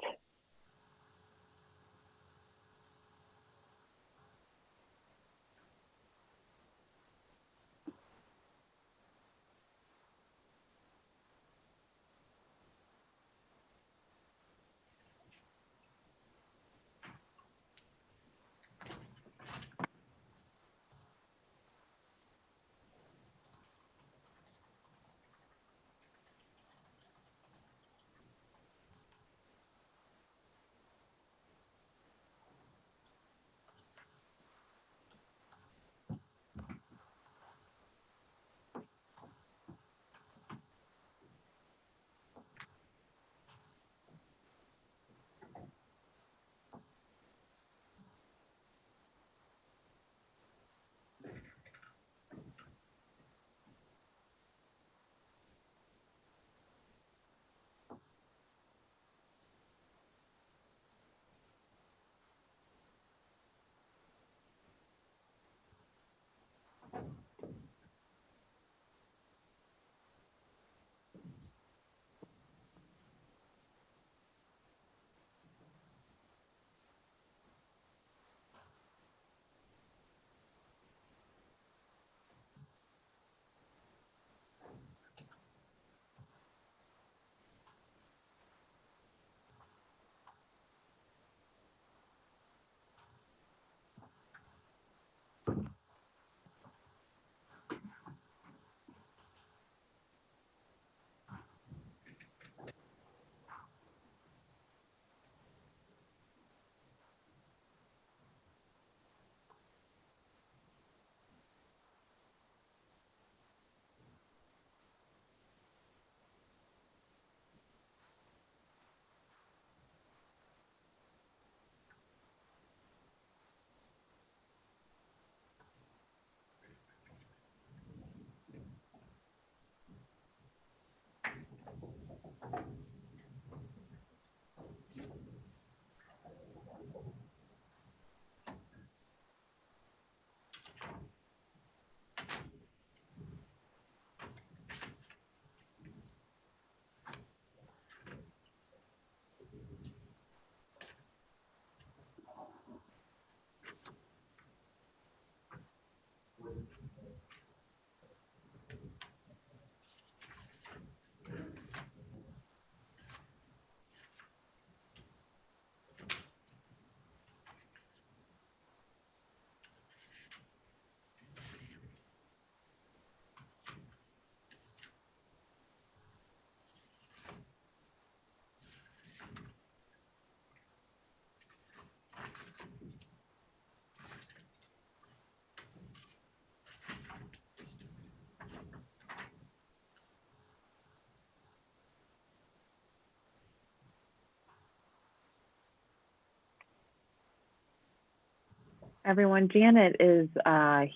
Everyone, Janet is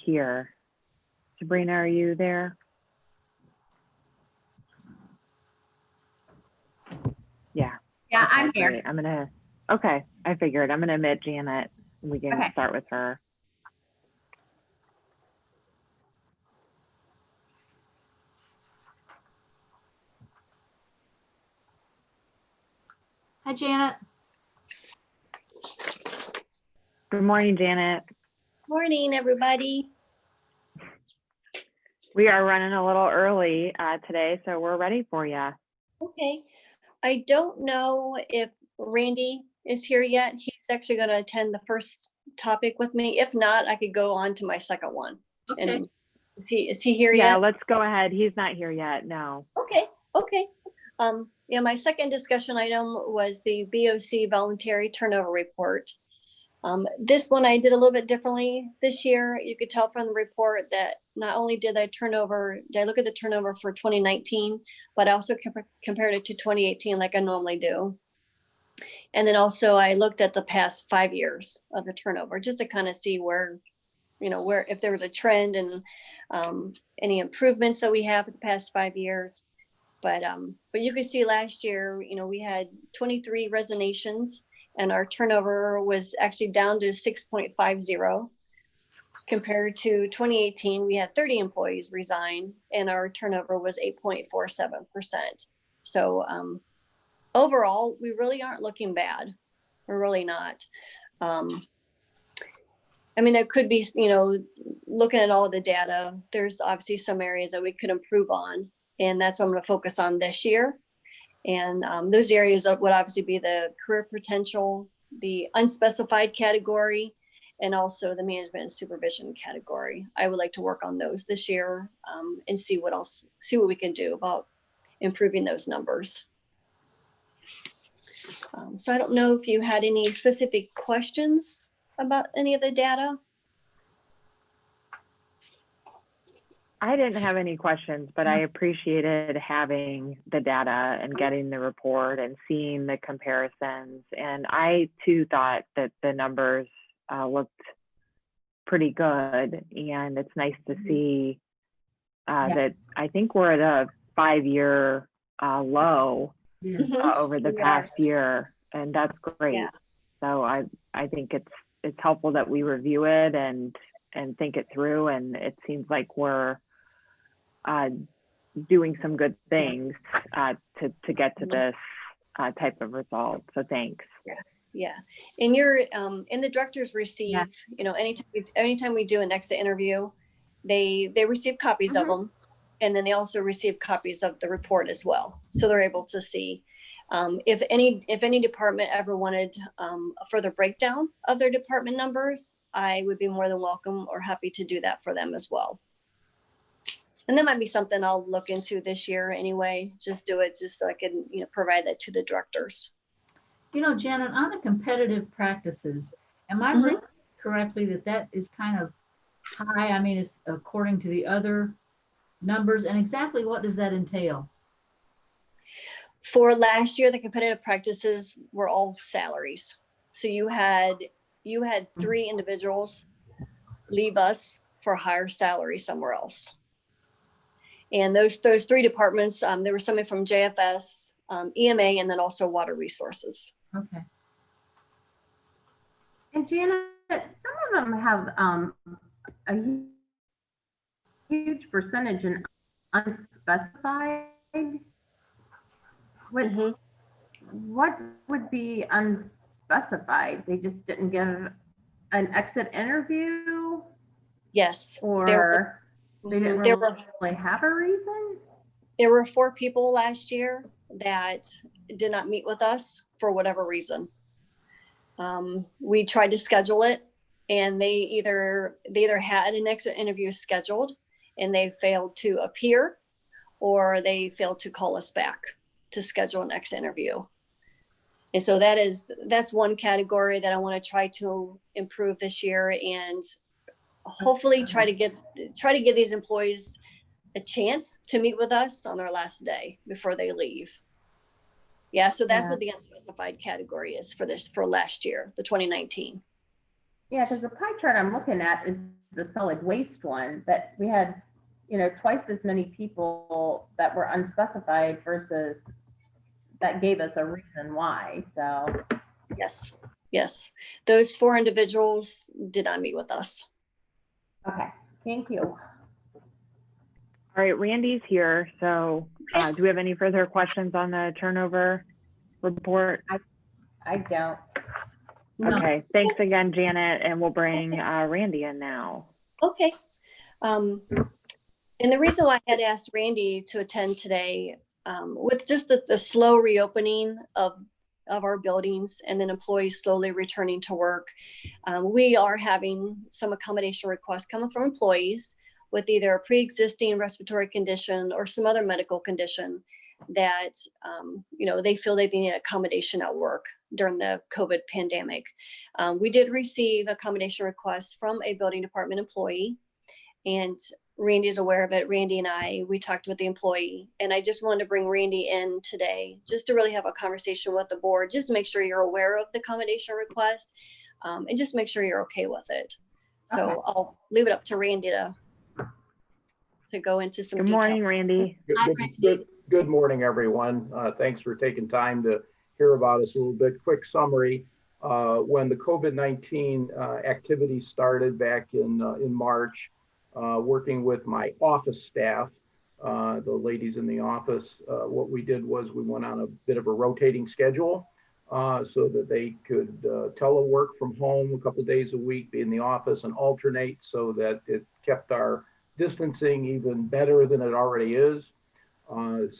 here. Sabrina, are you there? Yeah. Yeah, Okay, I'm here. great. Okay, I figured. I'm gonna admit Janet, and we can Okay. start with her. Hi, Janet. Good morning, Janet. Morning, everybody. We are running a little early today, so we're ready for you. Okay. I don't know if Randy is here yet. He's actually going to attend the first topic with me. If not, I could go on to my second one. Okay. And is he here Yeah, yet? let's go ahead. He's not here yet. No. Okay. Okay. Yeah, my second discussion item was the BOC voluntary turnover report. This one I did a little bit differently this year. You could tell from the report that not only did I look at the turnover for 2019, but I also compared it to 2018 like I normally do. And then also I looked at the past 5 years of the turnover just to kind of see where if there was a trend and any improvements that we have for the past 5 years. But you could see last year, we had 23 resignations and our turnover was actually down to 6.50. Compared to 2018, we had 30 employees resign and our turnover was 8.47%. So overall, we really aren't looking bad. We're really not. I mean, there could be, looking at all of the data, there's obviously some areas that we could improve on. And that's what I'm going to focus on this year. And those areas would obviously be the career potential, the unspecified category, and also the management and supervision category. I would like to work on those this year and see what we can do about improving those numbers. So I don't know if you had any specific questions about any of the data. I didn't have any questions, but I appreciated having the data and getting the report and seeing the comparisons. And I too thought that the numbers looked pretty good. And it's nice to see that I think we're at a 5-year low over the past year. And that's great. Yeah. So I think it's helpful that we review it and think it through. And it seems like we're doing some good things to get to this type of result. So thanks. Yeah. And and the directors receive, anytime we do an exit interview, they receive copies of them. And then they also receive copies of the report as well. So they're able to see if any department ever wanted a further breakdown of their department numbers, I would be more than welcome or happy to do that for them as well. And that might be something I'll look into this year anyway, just do it just so I can, provide that to the directors. Janet, on the competitive practices, am I reading correctly that is kind of high? I mean, it's according to the other numbers, and exactly what does that entail? For last year, the competitive practices were all salaries. So you had 3 individuals leave us for a higher salary somewhere else. And those 3 departments, there was somebody from JFS, EMA, and then also water resources. Okay. And Janet, some of them have a huge percentage in unspecified. What would be unspecified? They just didn't give an exit interview? Yes. Or they didn't really have a reason? There were 4 people last year that did not meet with us for whatever reason. We tried to schedule it and they either had an exit interview scheduled and they failed to appear, or they failed to call us back to schedule an exit interview. And so that's one category that I want to try to improve this year, and hopefully try to give these employees a chance to meet with us on their last day before they leave. Yeah, so that's what the unspecified category is for last year, the 2019. Yeah, because the pie chart I'm looking at is the solid waste one, that we had, twice as many people that were unspecified versus that gave us a reason why, so. Yes, yes. Those 4 individuals did not meet with us. Okay, thank you. All right, Randy's here. So do we have any further questions on the turnover report? I don't. No. Okay, thanks again, Janet, and we'll bring Randy in now. Okay. And the reason why I had asked Randy to attend today, with just the slow reopening of our buildings and then employees slowly returning to work, we are having some accommodation requests coming from employees with either a pre-existing respiratory condition or some other medical condition that, they feel they need accommodation at work during the COVID pandemic. We did receive accommodation requests from a building department employee, and Randy is aware of it. Randy and we talked with the employee, and I just wanted to bring Randy in today just to really have a conversation with the board, just to make sure you're aware of the accommodation request, and just make sure you're okay with it. So Okay. I'll leave it up to Randy to go into some Good detail. morning, Randy. Good morning, everyone. Thanks for taking time to hear about us a little bit. Quick summary. When the COVID-19 activity started back in March, working with my office staff, the ladies in the office, what we did was we went on a bit of a rotating schedule so that they could telework from home a couple days a week, be in the office and alternate, so that it kept our distancing even better than it already is.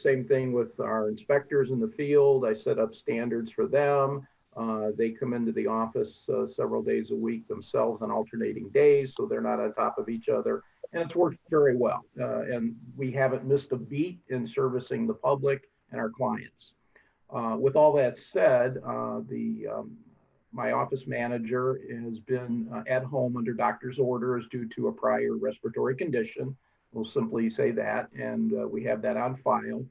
Same thing with our inspectors in the field. I set up standards for them. They come into the office several days a week themselves on alternating days, so they're not on top of each other. And it's worked very well. And we haven't missed a beat in servicing the public and our clients. With all that said, my office manager has been at home under doctor's orders due to a prior respiratory condition. We'll simply say that, and we have that on file.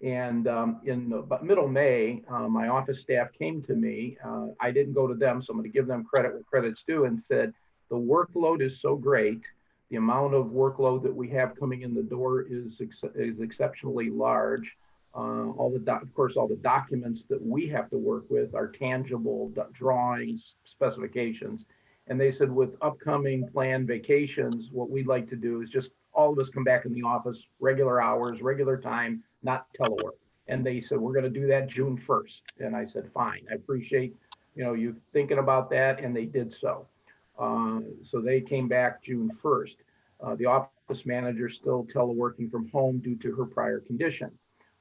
And in about middle May, my office staff came to me. I didn't go to them, so I'm going to give them credit where credit's due, and said, the workload is so great. The amount of workload that we have coming in the door is exceptionally large. Of course, all the documents that we have to work with are tangible drawings, specifications. And they said, with upcoming planned vacations, what we'd like to do is just all of us come back in the office, regular hours, regular time, not telework. And they said, we're going to do that June 1st. And I said, fine, I appreciate, you thinking about that. And they did so. So they came back June 1st. The office manager still teleworking from home due to her prior condition.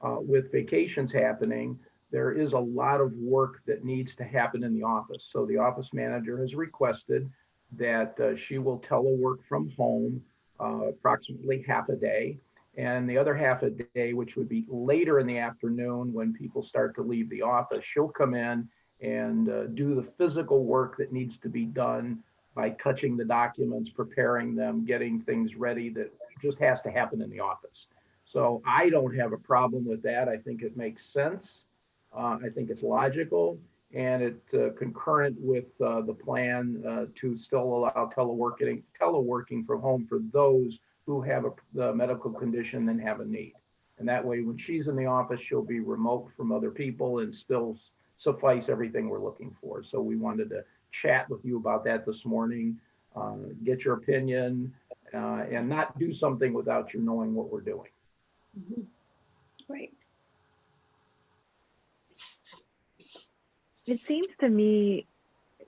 With vacations happening, there is a lot of work that needs to happen in the office. So the office manager has requested that she will telework from home approximately half a day. And the other half a day, which would be later in the afternoon when people start to leave the office, she'll come in and do the physical work that needs to be done by touching the documents, preparing them, getting things ready that just has to happen in the office. So I don't have a problem with that. I think it makes sense. I think it's logical, and it's concurrent with the plan to still allow teleworking from home for those who have a medical condition and have a need. And that way, when she's in the office, she'll be remote from other people and still suffice everything we're looking for. So we wanted to chat with you about that this morning, get your opinion, and not do something without you knowing what we're doing. Mm-hmm. Right. It seems to me,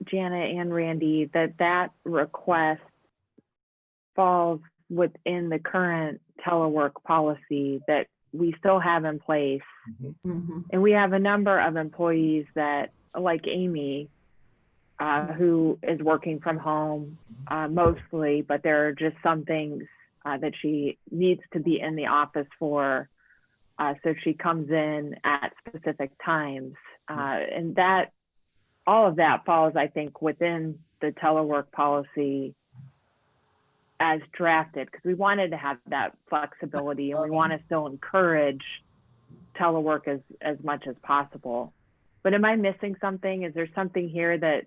Janet and Randy, that request falls within the current telework policy that we still have in place. Mm-hmm. And we have a number of employees that, like Amy, who is working from home mostly, but there are just some things that she needs to be in the office for. So she comes in at specific times. And that, all of that falls, I think, within the telework policy as drafted, because we wanted to have that flexibility and we want to still encourage telework as much as possible. But am I missing something? Is there something here that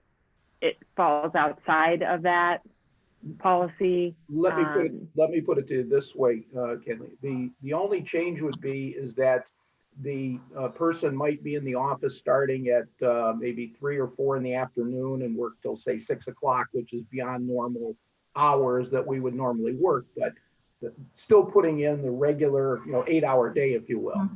it falls outside of that policy. Let me put it to you this way, Kenley. The only change would be is that the person might be in the office starting at maybe 3 or 4 in the afternoon and work till say 6 o'clock, which is beyond normal hours that we would normally work, but still putting in the regular, 8-hour day, if you will.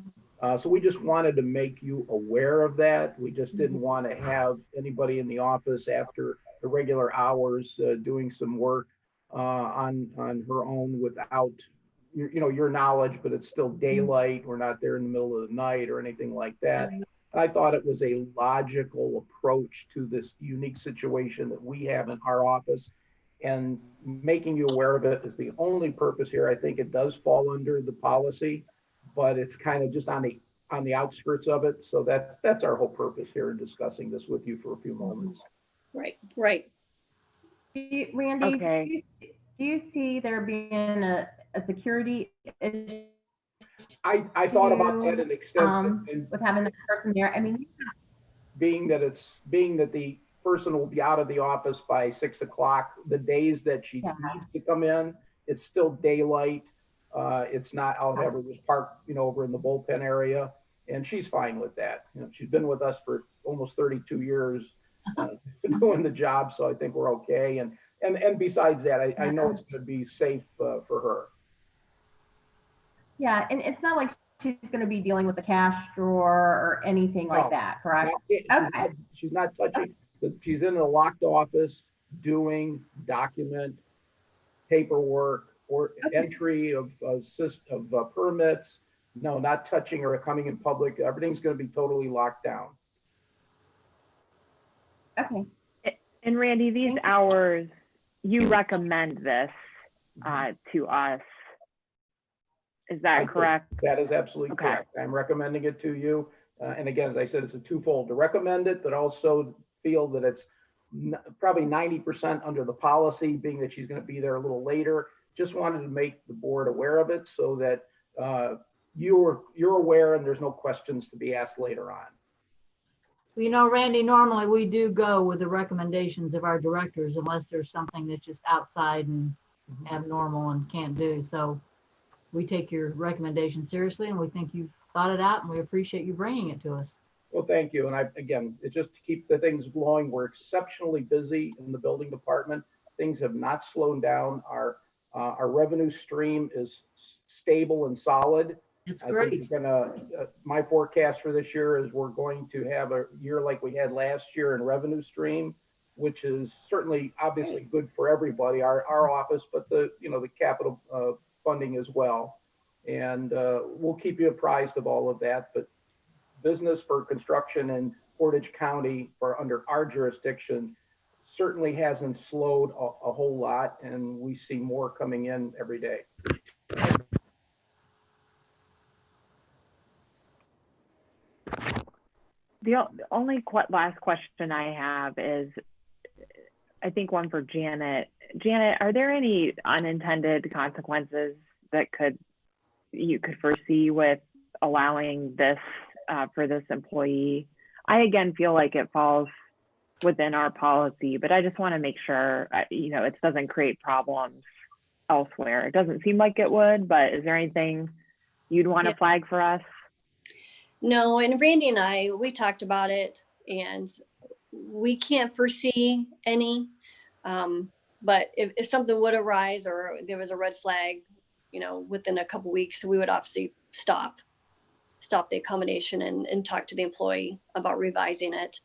So we just wanted to make you aware of that. We just didn't want to have anybody in the office after the regular hours doing some work on her own without your knowledge, but it's still daylight. We're not there in the middle of the night or anything like that. I thought it was a logical approach to this unique situation that we have in our office, and making you aware of it is the only purpose here. I think it does fall under the policy, but it's kind of just on the outskirts of it. So that's our whole purpose here in discussing this with you for a few moments. Right. Randy, Okay. do you see there being a security issue I thought about that in extensive, and with having the person there? I mean, being that the person will be out of the office by 6 o'clock, the days that she needs to come in, it's still daylight. It's not, I'll have her just park, over in the bullpen area, and she's fine with that. She's been with us for almost 32 years doing the job, so I think we're okay. And besides that, I know it's going to be safe for her. yeah, and it's not like she's going to be dealing with the cash drawer or anything like that, correct? Okay. She's not touching. She's in a locked office doing document paperwork or entry of permits. No, not touching or coming in public. Everything's going to be totally locked down. Okay. And Randy, these hours, you recommend this to us. Is that correct? That is absolutely correct. I'm recommending it to you. And again, as I said, it's a twofold: to recommend it, but also feel that it's probably 90% under the policy, being that she's going to be there a little later. Just wanted to make the board aware of it so that you're aware and there's no questions to be asked later on. Randy, normally we do go with the recommendations of our directors unless there's something that's just outside and abnormal and can't do. So we take your recommendation seriously, and we think you've thought it out, and we appreciate you bringing it to us. Well, thank you. And again, it's just to keep the things flowing. We're exceptionally busy in the building department. Things have not slowed down. Our revenue stream is stable and solid. It's great. I think my forecast for this year is we're going to have a year like we had last year in revenue stream, which is certainly obviously good for everybody, our office, but the capital funding as well. And we'll keep you apprised of all of that. But business for construction in Portage County under our jurisdiction certainly hasn't slowed a whole lot, and we see more coming in every day. The only last question I have is, I think one for Janet. Janet, are there any unintended consequences that you could foresee with allowing this for this employee? I again feel like it falls within our policy, but I just want to make sure it doesn't create problems elsewhere. It doesn't seem like it would, but is there anything you'd want to flag for us? No, and Randy and we talked about it, and we can't foresee any, but if something would arise or there was a red flag, within a couple weeks, we would obviously stop the accommodation and talk to the employee about revising it.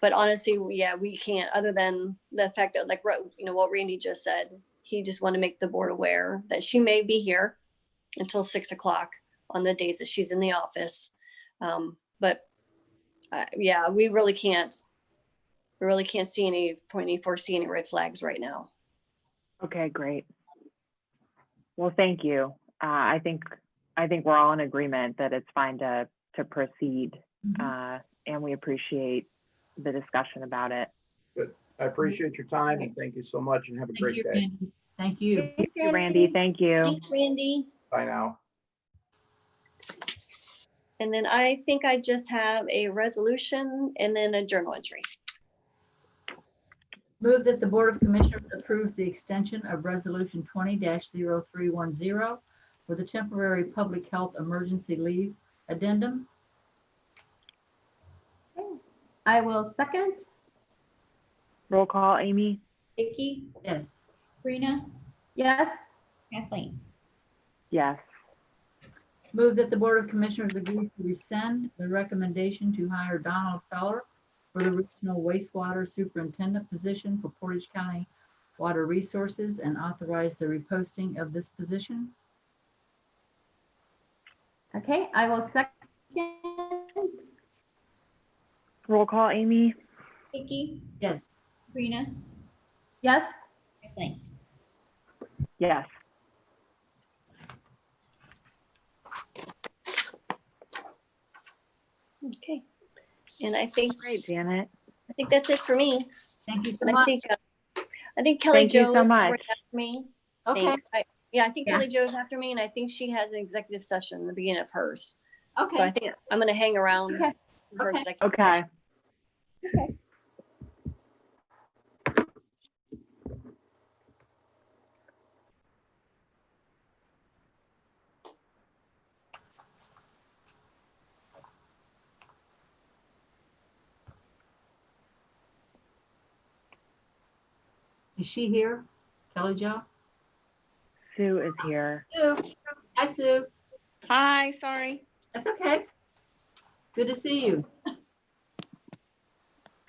But honestly, we can't, other than the fact that, like, what Randy just said, he just wanted to make the board aware that she may be here until 6 o'clock on the days that she's in the office. But we really can't foresee any red flags right now. Okay, great. Well, thank you. I think we're all in agreement that it's fine to proceed, and we appreciate the discussion about it. Good. I appreciate your time, and thank you so much, and have a great day. Randy. Thank you. Thank you, Randy. Thank you. Thanks, Randy. Bye now. And then I think I just have a resolution and then a journal entry. Move that the Board of Commissioners approve the extension of Resolution 20-0310 for the temporary public health emergency leave addendum. I will second. Roll call, Amy? Vicky, Yes. Sabrina, Yes. Kathleen. Yes. Move that the Board of Commissioners agree to rescind the recommendation to hire Donald Feller for the regional wastewater superintendent position for Portage County Water Resources and authorize the reposting of this position. Okay, I will second. Roll call, Amy? Vicky, Yes. Sabrina, Yes. Kathleen. Yes. Okay. And I think Great, Janet. that's it for me. Thank you so And much. I think Kelly Thank you Jo so is much. right after me. Okay. Thanks. Yeah, I think Yeah. Kelly Jo is after me, and I think she has an executive session in the beginning of hers. So I Okay. think I'm gonna hang around Okay. for her Okay. executive Okay. session. Okay. Is she here? Kelly Jo? Sue is here. Sue. Hi, Sue. Hi, sorry. That's okay. Good to see you.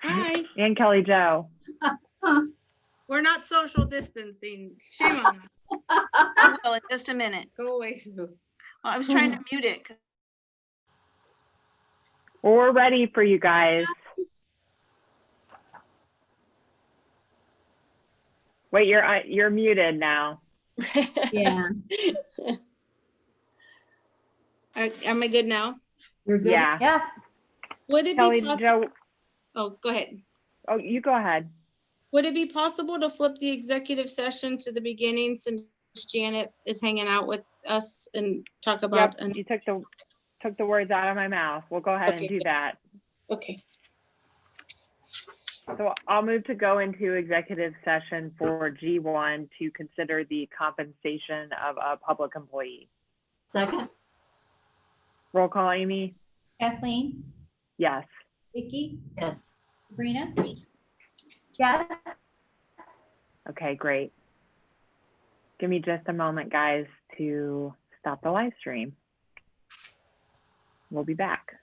Hi. And Kelly Jo. We're not social distancing. Shame on us. I will in just a minute. Go away, Sue. Well, I was trying to mute it. Well, we're ready for you guys. Wait, you're muted now. Yeah. Am I good now? You're good. Yeah. Yes. Would it Kelly be possible? Jo, Oh, go ahead. oh, you go ahead. Would it be possible to flip the executive session to the beginning since Janet is hanging out with us and talk about? Yep, you took the words out of my mouth. We'll go ahead and Okay, do good. that. Okay. So I'll move to go into executive session for G1 to consider the compensation of a public employee. Second? Roll call, Amy? Kathleen, Yes. Vicky, Yes. Sabrina, Yes. Okay, great. Give me just a moment, guys, to stop the live stream. We'll be back.